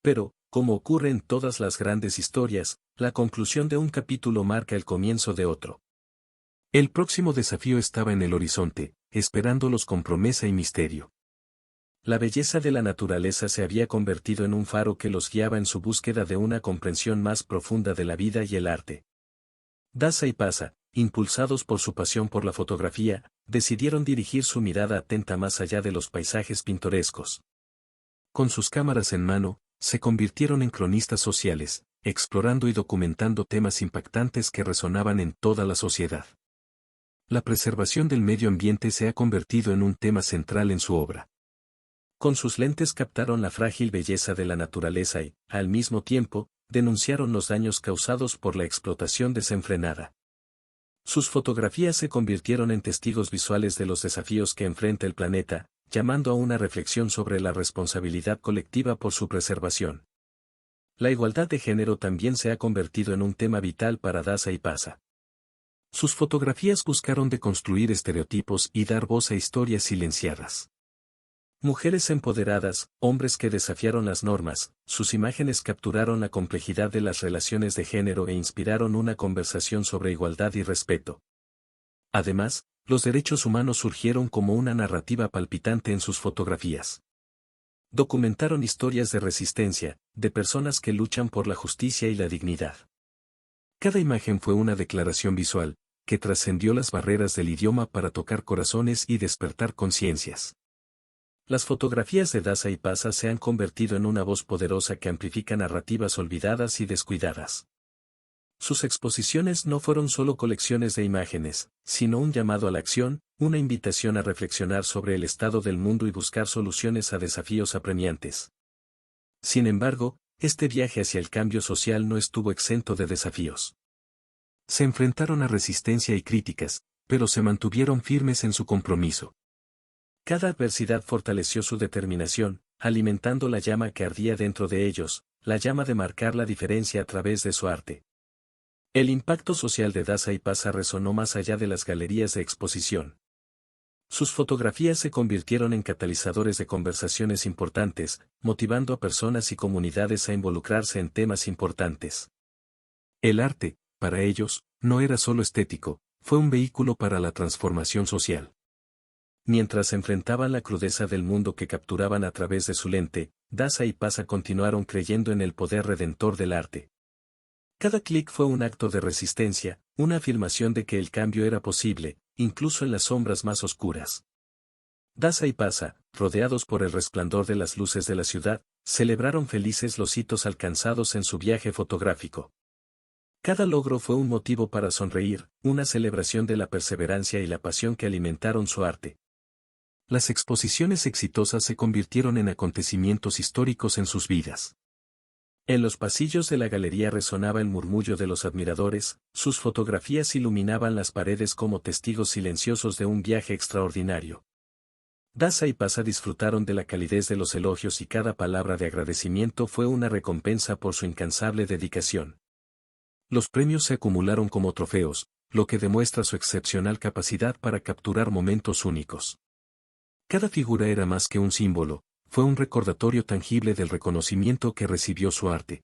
Pero, como ocurre en todas las grandes historias, la conclusión de un capítulo marca el comienzo de otro. El próximo desafío estaba en el horizonte, esperándolos con promesa y misterio. La belleza de la naturaleza se había convertido en un faro que los guiaba en su búsqueda de una comprensión más profunda de la vida y el arte. Daza y Pasa, impulsados por su pasión por la fotografía, decidieron dirigir su mirada atenta más allá de los paisajes pintorescos. Con sus cámaras en mano, se convirtieron en cronistas sociales, explorando y documentando temas impactantes que resonaban en toda la sociedad. La preservación del medio ambiente se ha convertido en un tema central en su obra. Con sus lentes captaron la frágil belleza de la naturaleza y, al mismo tiempo, denunciaron los daños causados por la explotación desenfrenada. Sus fotografías se convirtieron en testigos visuales de los desafíos que enfrenta el planeta, llamando a una reflexión sobre la responsabilidad colectiva por su preservación. La igualdad de género también se ha convertido en un tema vital para Daza y Pasa. Sus fotografías buscaron deconstruir estereotipos y dar voz a historias silenciadas. Mujeres empoderadas, hombres que desafiaron las normas, sus imágenes capturaron la complejidad de las relaciones de género e inspiraron una conversación sobre igualdad y respeto. Además, los derechos humanos surgieron como una narrativa palpitante en sus fotografías. Documentaron historias de resistencia, de personas que luchan por la justicia y la dignidad. Cada imagen fue una declaración visual, que trascendió las barreras del idioma para tocar corazones y despertar conciencias. Las fotografías de Daza y Pasa se han convertido en una voz poderosa que amplifica narrativas olvidadas y descuidadas. Sus exposiciones no fueron solo colecciones de imágenes, sino un llamado a la acción, una invitación a reflexionar sobre el estado del mundo y buscar soluciones a desafíos apremiantes. Sin embargo, este viaje hacia el cambio social no estuvo exento de desafíos. Se enfrentaron a resistencia y críticas, pero se mantuvieron firmes en su compromiso. Cada adversidad fortaleció su determinación, alimentando la llama que ardía dentro de ellos, la llama de marcar la diferencia a través de su arte. El impacto social de Daza y Pasa resonó más allá de las galerías de exposición. Sus fotografías se convirtieron en catalizadores de conversaciones importantes, motivando a personas y comunidades a involucrarse en temas importantes. El arte, para ellos, no era solo estético, fue un vehículo para la transformación social. Mientras enfrentaban la crudeza del mundo que capturaban a través de su lente, Daza y Pasa continuaron creyendo en el poder redentor del arte. Cada clic fue un acto de resistencia, una afirmación de que el cambio era posible, incluso en las sombras más oscuras. Daza y Pasa, rodeados por el resplandor de las luces de la ciudad, celebraron felices los hitos alcanzados en su viaje fotográfico. Cada logro fue un motivo para sonreír, una celebración de la perseverancia y la pasión que alimentaron su arte. Las exposiciones exitosas se convirtieron en acontecimientos históricos en sus vidas. En los pasillos de la galería resonaba el murmullo de los admiradores, sus fotografías iluminaban las paredes como testigos silenciosos de un viaje extraordinario. Daza y Pasa disfrutaron de la calidez de los elogios y cada palabra de agradecimiento fue una recompensa por su incansable dedicación. Los premios se acumularon como trofeos, lo que demuestra su excepcional capacidad para capturar momentos únicos. Cada figura era más que un símbolo, fue un recordatorio tangible del reconocimiento que recibió su arte.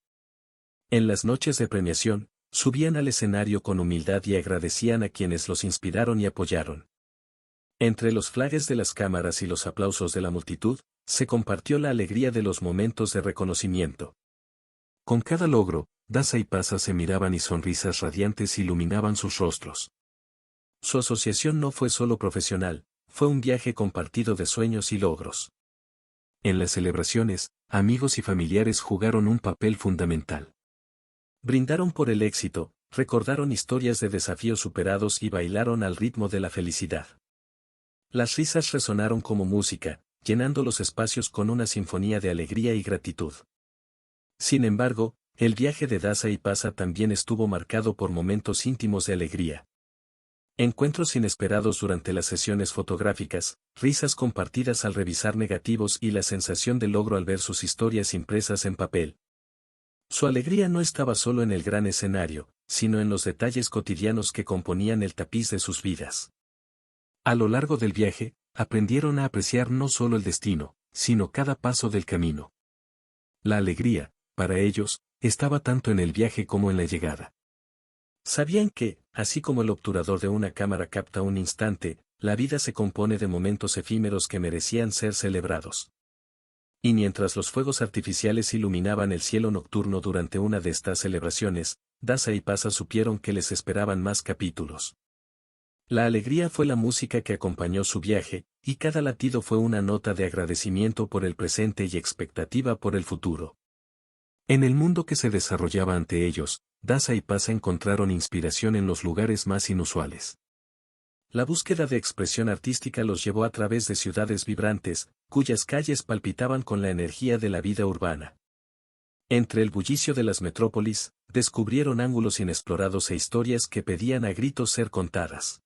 En las noches de premiación, subían al escenario con humildad y agradecían a quienes los inspiraron y apoyaron. Entre los flares de las cámaras y los aplausos de la multitud, se compartió la alegría de los momentos de reconocimiento. Con cada logro, Daza y Paza se miraban y sonrisas radiantes iluminaban sus rostros. Su asociación no fue solo profesional, fue un viaje compartido de sueños y logros. En las celebraciones, amigos y familiares jugaron un papel fundamental. Brindaron por el éxito, recordaron historias de desafíos superados y bailaron al ritmo de la felicidad. Las risas resonaron como música, llenando los espacios con una sinfonía de alegría y gratitud. Sin embargo, el viaje de Daza y Paza también estuvo marcado por momentos íntimos de alegría. Encuentros inesperados durante las sesiones fotográficas, risas compartidas al revisar negativos y la sensación de logro al ver sus historias impresas en papel. Su alegría no estaba solo en el gran escenario, sino en los detalles cotidianos que componían el tapiz de sus vidas. A lo largo del viaje, aprendieron a apreciar no solo el destino, sino cada paso del camino. La alegría, para ellos, estaba tanto en el viaje como en la llegada. Sabían que, así como el obturador de una cámara capta un instante, la vida se compone de momentos efímeros que merecían ser celebrados. Y mientras los fuegos artificiales iluminaban el cielo nocturno durante una de estas celebraciones, Daza y Paza supieron que les esperaban más capítulos. La alegría fue la música que acompañó su viaje, y cada latido fue una nota de agradecimiento por el presente y expectativa por el futuro. En el mundo que se desarrollaba ante ellos, Daza y Paza encontraron inspiración en los lugares más inusuales. La búsqueda de expresión artística los llevó a través de ciudades vibrantes, cuyas calles palpitaban con la energía de la vida urbana. Entre el bullicio de las metrópolis, descubrieron ángulos inexplorados e historias que pedían a gritos ser contadas.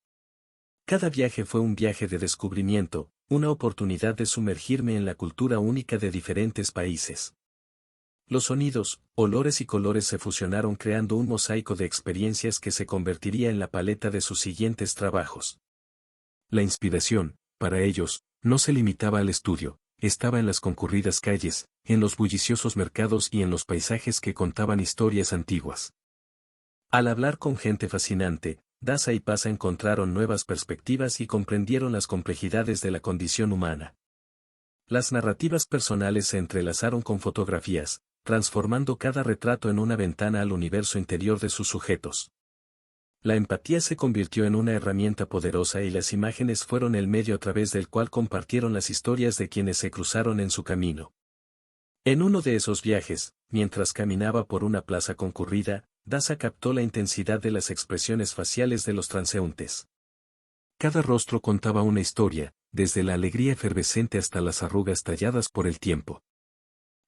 Cada viaje fue un viaje de descubrimiento, una oportunidad de sumergirme en la cultura única de diferentes países. Los sonidos, olores y colores se fusionaron creando un mosaico de experiencias que se convertiría en la paleta de sus siguientes trabajos. La inspiración, para ellos, no se limitaba al estudio, estaba en las concurridas calles, en los bulliciosos mercados y en los paisajes que contaban historias antiguas. Al hablar con gente fascinante, Daza y Paza encontraron nuevas perspectivas y comprendieron las complejidades de la condición humana. Las narrativas personales se entrelazaron con fotografías, transformando cada retrato en una ventana al universo interior de sus sujetos. La empatía se convirtió en una herramienta poderosa y las imágenes fueron el medio a través del cual compartieron las historias de quienes se cruzaron en su camino. En uno de esos viajes, mientras caminaba por una plaza concurrida, Daza captó la intensidad de las expresiones faciales de los transeúntes. Cada rostro contaba una historia, desde la alegría efervescente hasta las arrugas talladas por el tiempo.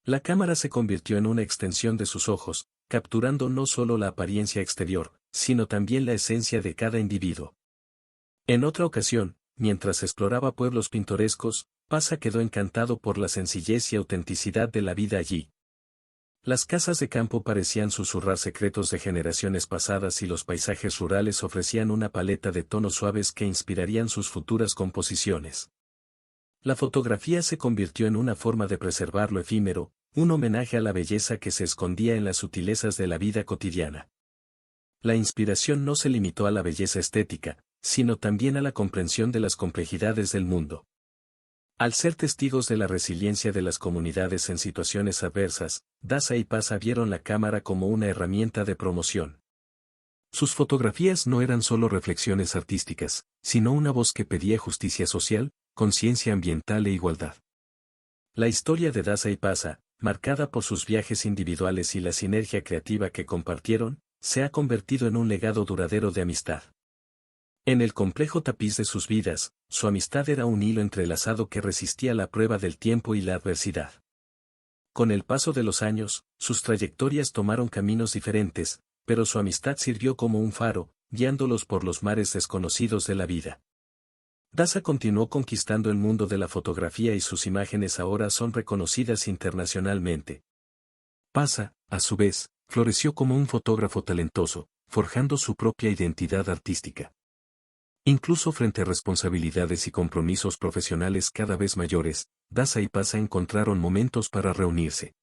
La cámara se convirtió en una extensión de sus ojos, capturando no solo la apariencia exterior, sino también la esencia de cada individuo. En otra ocasión, mientras exploraba pueblos pintorescos, Paza quedó encantado por la sencillez y autenticidad de la vida allí. Las casas de campo parecían susurrar secretos de generaciones pasadas y los paisajes rurales ofrecían una paleta de tonos suaves que inspirarían sus futuras composiciones. La fotografía se convirtió en una forma de preservar lo efímero, un homenaje a la belleza que se escondía en las sutilezas de la vida cotidiana. La inspiración no se limitó a la belleza estética, sino también a la comprensión de las complejidades del mundo. Al ser testigos de la resiliencia de las comunidades en situaciones adversas, Daza y Paza vieron la cámara como una herramienta de promoción. Sus fotografías no eran solo reflexiones artísticas, sino una voz que pedía justicia social, conciencia ambiental e igualdad. La historia de Daza y Paza, marcada por sus viajes individuales y la sinergia creativa que compartieron, se ha convertido en un legado duradero de amistad. En el complejo tapiz de sus vidas, su amistad era un hilo entrelazado que resistía la prueba del tiempo y la adversidad. Con el paso de los años, sus trayectorias tomaron caminos diferentes, pero su amistad sirvió como un faro, guiándolos por los mares desconocidos de la vida. Daza continuó conquistando el mundo de la fotografía y sus imágenes ahora son reconocidas internacionalmente. Paza, a su vez, floreció como un fotógrafo talentoso, forjando su propia identidad artística. Incluso frente a responsabilidades y compromisos profesionales cada vez mayores, Daza y Pasa encontraron momentos para reunirse.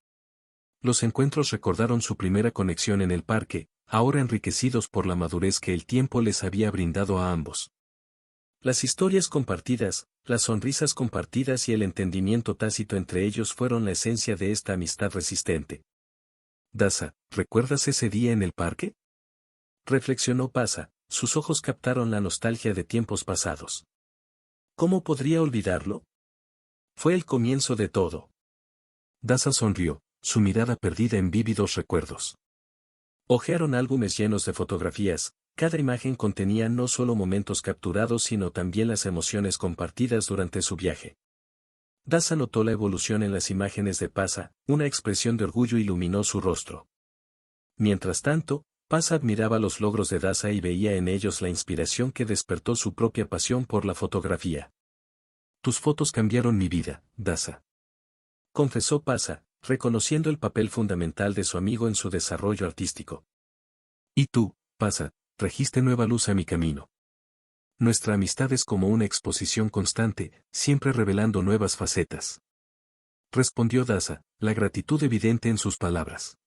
Los encuentros recordaron su primera conexión en el parque, ahora enriquecidos por la madurez que el tiempo les había brindado a ambos. Las historias compartidas, las sonrisas compartidas y el entendimiento tácito entre ellos fueron la esencia de esta amistad resistente. Daza, ¿recuerdas ese día en el parque? Reflexionó Pasa, sus ojos captaron la nostalgia de tiempos pasados. ¿Cómo podría olvidarlo? Fue el comienzo de todo. Daza sonrió, su mirada perdida en vívidos recuerdos. Hojearon álbumes llenos de fotografías, cada imagen contenía no solo momentos capturados sino también las emociones compartidas durante su viaje. Daza notó la evolución en las imágenes de Pasa, una expresión de orgullo iluminó su rostro. Mientras tanto, Pasa admiraba los logros de Daza y veía en ellos la inspiración que despertó su propia pasión por la fotografía. Tus fotos cambiaron mi vida, Daza. Confesó Pasa, reconociendo el papel fundamental de su amigo en su desarrollo artístico. Y tú, Pasa, trajiste nueva luz a mi camino. Nuestra amistad es como una exposición constante, siempre revelando nuevas facetas. Respondió Daza, la gratitud evidente en sus palabras.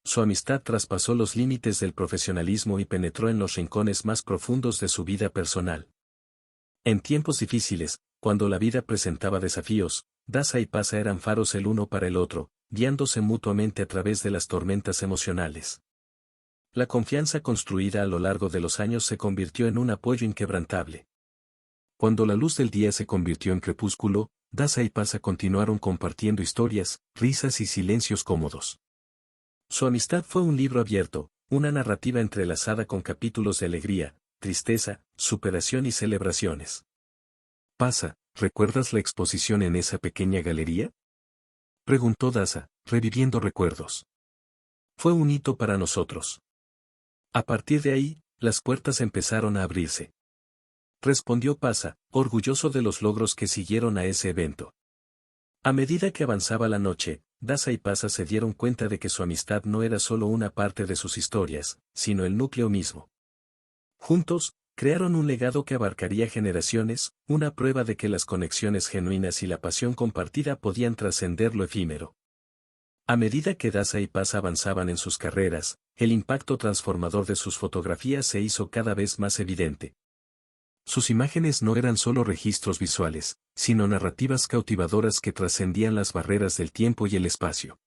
Su amistad traspasó los límites del profesionalismo y penetró en los rincones más profundos de su vida personal. En tiempos difíciles, cuando la vida presentaba desafíos, Daza y Pasa eran faros el uno para el otro, guiándose mutuamente a través de las tormentas emocionales. La confianza construida a lo largo de los años se convirtió en un apoyo inquebrantable. Cuando la luz del día se convirtió en crepúsculo, Daza y Pasa continuaron compartiendo historias, risas y silencios cómodos. Su amistad fue un libro abierto, una narrativa entrelazada con capítulos de alegría, tristeza, superación y celebraciones. Pasa, ¿recuerdas la exposición en esa pequeña galería? Preguntó Daza, reviviendo recuerdos. Fue un hito para nosotros. A partir de ahí, las puertas empezaron a abrirse. Respondió Pasa, orgulloso de los logros que siguieron a ese evento. A medida que avanzaba la noche, Daza y Pasa se dieron cuenta de que su amistad no era solo una parte de sus historias, sino el núcleo mismo. Juntos, crearon un legado que abarcaría generaciones, una prueba de que las conexiones genuinas y la pasión compartida podían trascender lo efímero. A medida que Daza y Pasa avanzaban en sus carreras, el impacto transformador de sus fotografías se hizo cada vez más evidente. Sus imágenes no eran solo registros visuales, sino narrativas cautivadoras que trascendían las barreras del tiempo y el espacio.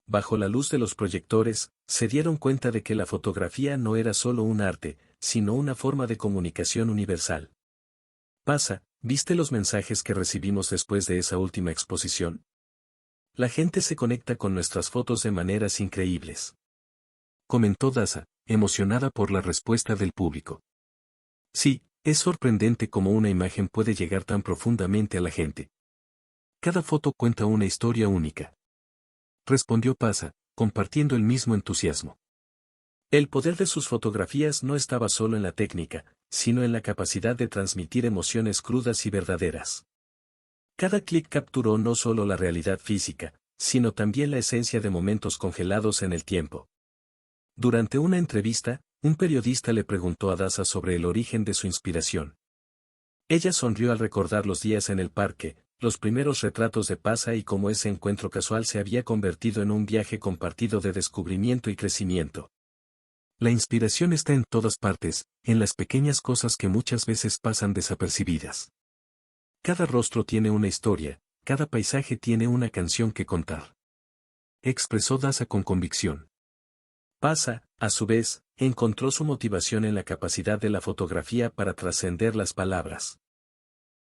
Bajo la luz de los proyectores, se dieron cuenta de que la fotografía no era solo un arte, sino una forma de comunicación universal. Pasa, ¿viste los mensajes que recibimos después de esa última exposición? La gente se conecta con nuestras fotos de maneras increíbles. Comentó Daza, emocionada por la respuesta del público. Sí, es sorprendente cómo una imagen puede llegar tan profundamente a la gente. Cada foto cuenta una historia única. Respondió Pasa, compartiendo el mismo entusiasmo. El poder de sus fotografías no estaba solo en la técnica, sino en la capacidad de transmitir emociones crudas y verdaderas. Cada clic capturó no solo la realidad física, sino también la esencia de momentos congelados en el tiempo. Durante una entrevista, un periodista le preguntó a Daza sobre el origen de su inspiración. Ella sonrió al recordar los días en el parque, los primeros retratos de Pasa y cómo ese encuentro casual se había convertido en un viaje compartido de descubrimiento y crecimiento. La inspiración está en todas partes, en las pequeñas cosas que muchas veces pasan desapercibidas. Cada rostro tiene una historia, cada paisaje tiene una canción que contar. Expresó Daza con convicción. Pasa, a su vez, encontró su motivación en la capacidad de la fotografía para trascender las palabras.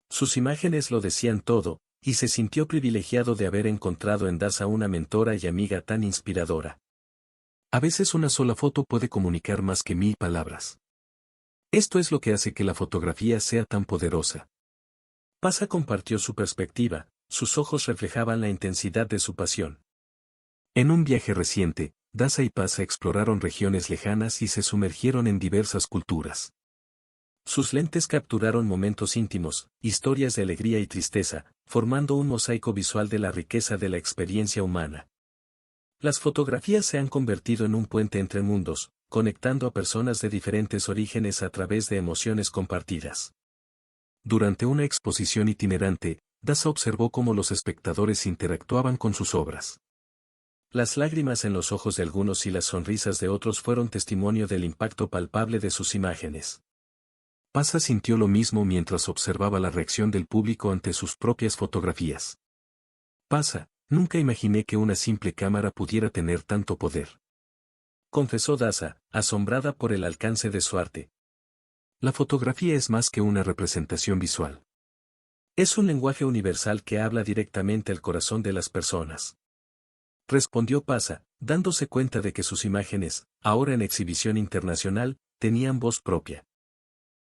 Sus imágenes lo decían todo, y se sintió privilegiado de haber encontrado en Daza una mentora y amiga tan inspiradora. A veces una sola foto puede comunicar más que 1000 palabras. Esto es lo que hace que la fotografía sea tan poderosa. Pasa compartió su perspectiva, sus ojos reflejaban la intensidad de su pasión. En un viaje reciente, Daza y Pasa exploraron regiones lejanas y se sumergieron en diversas culturas. Sus lentes capturaron momentos íntimos, historias de alegría y tristeza, formando un mosaico visual de la riqueza de la experiencia humana. Las fotografías se han convertido en un puente entre mundos, conectando a personas de diferentes orígenes a través de emociones compartidas. Durante una exposición itinerante, Daza observó cómo los espectadores interactuaban con sus obras. Las lágrimas en los ojos de algunos y las sonrisas de otros fueron testimonio del impacto palpable de sus imágenes. Pasa sintió lo mismo mientras observaba la reacción del público ante sus propias fotografías. Pasa, nunca imaginé que una simple cámara pudiera tener tanto poder. Confesó Daza, asombrada por el alcance de su arte. La fotografía es más que una representación visual. Es un lenguaje universal que habla directamente al corazón de las personas. Respondió Pasa, dándose cuenta de que sus imágenes, ahora en exhibición internacional, tenían voz propia.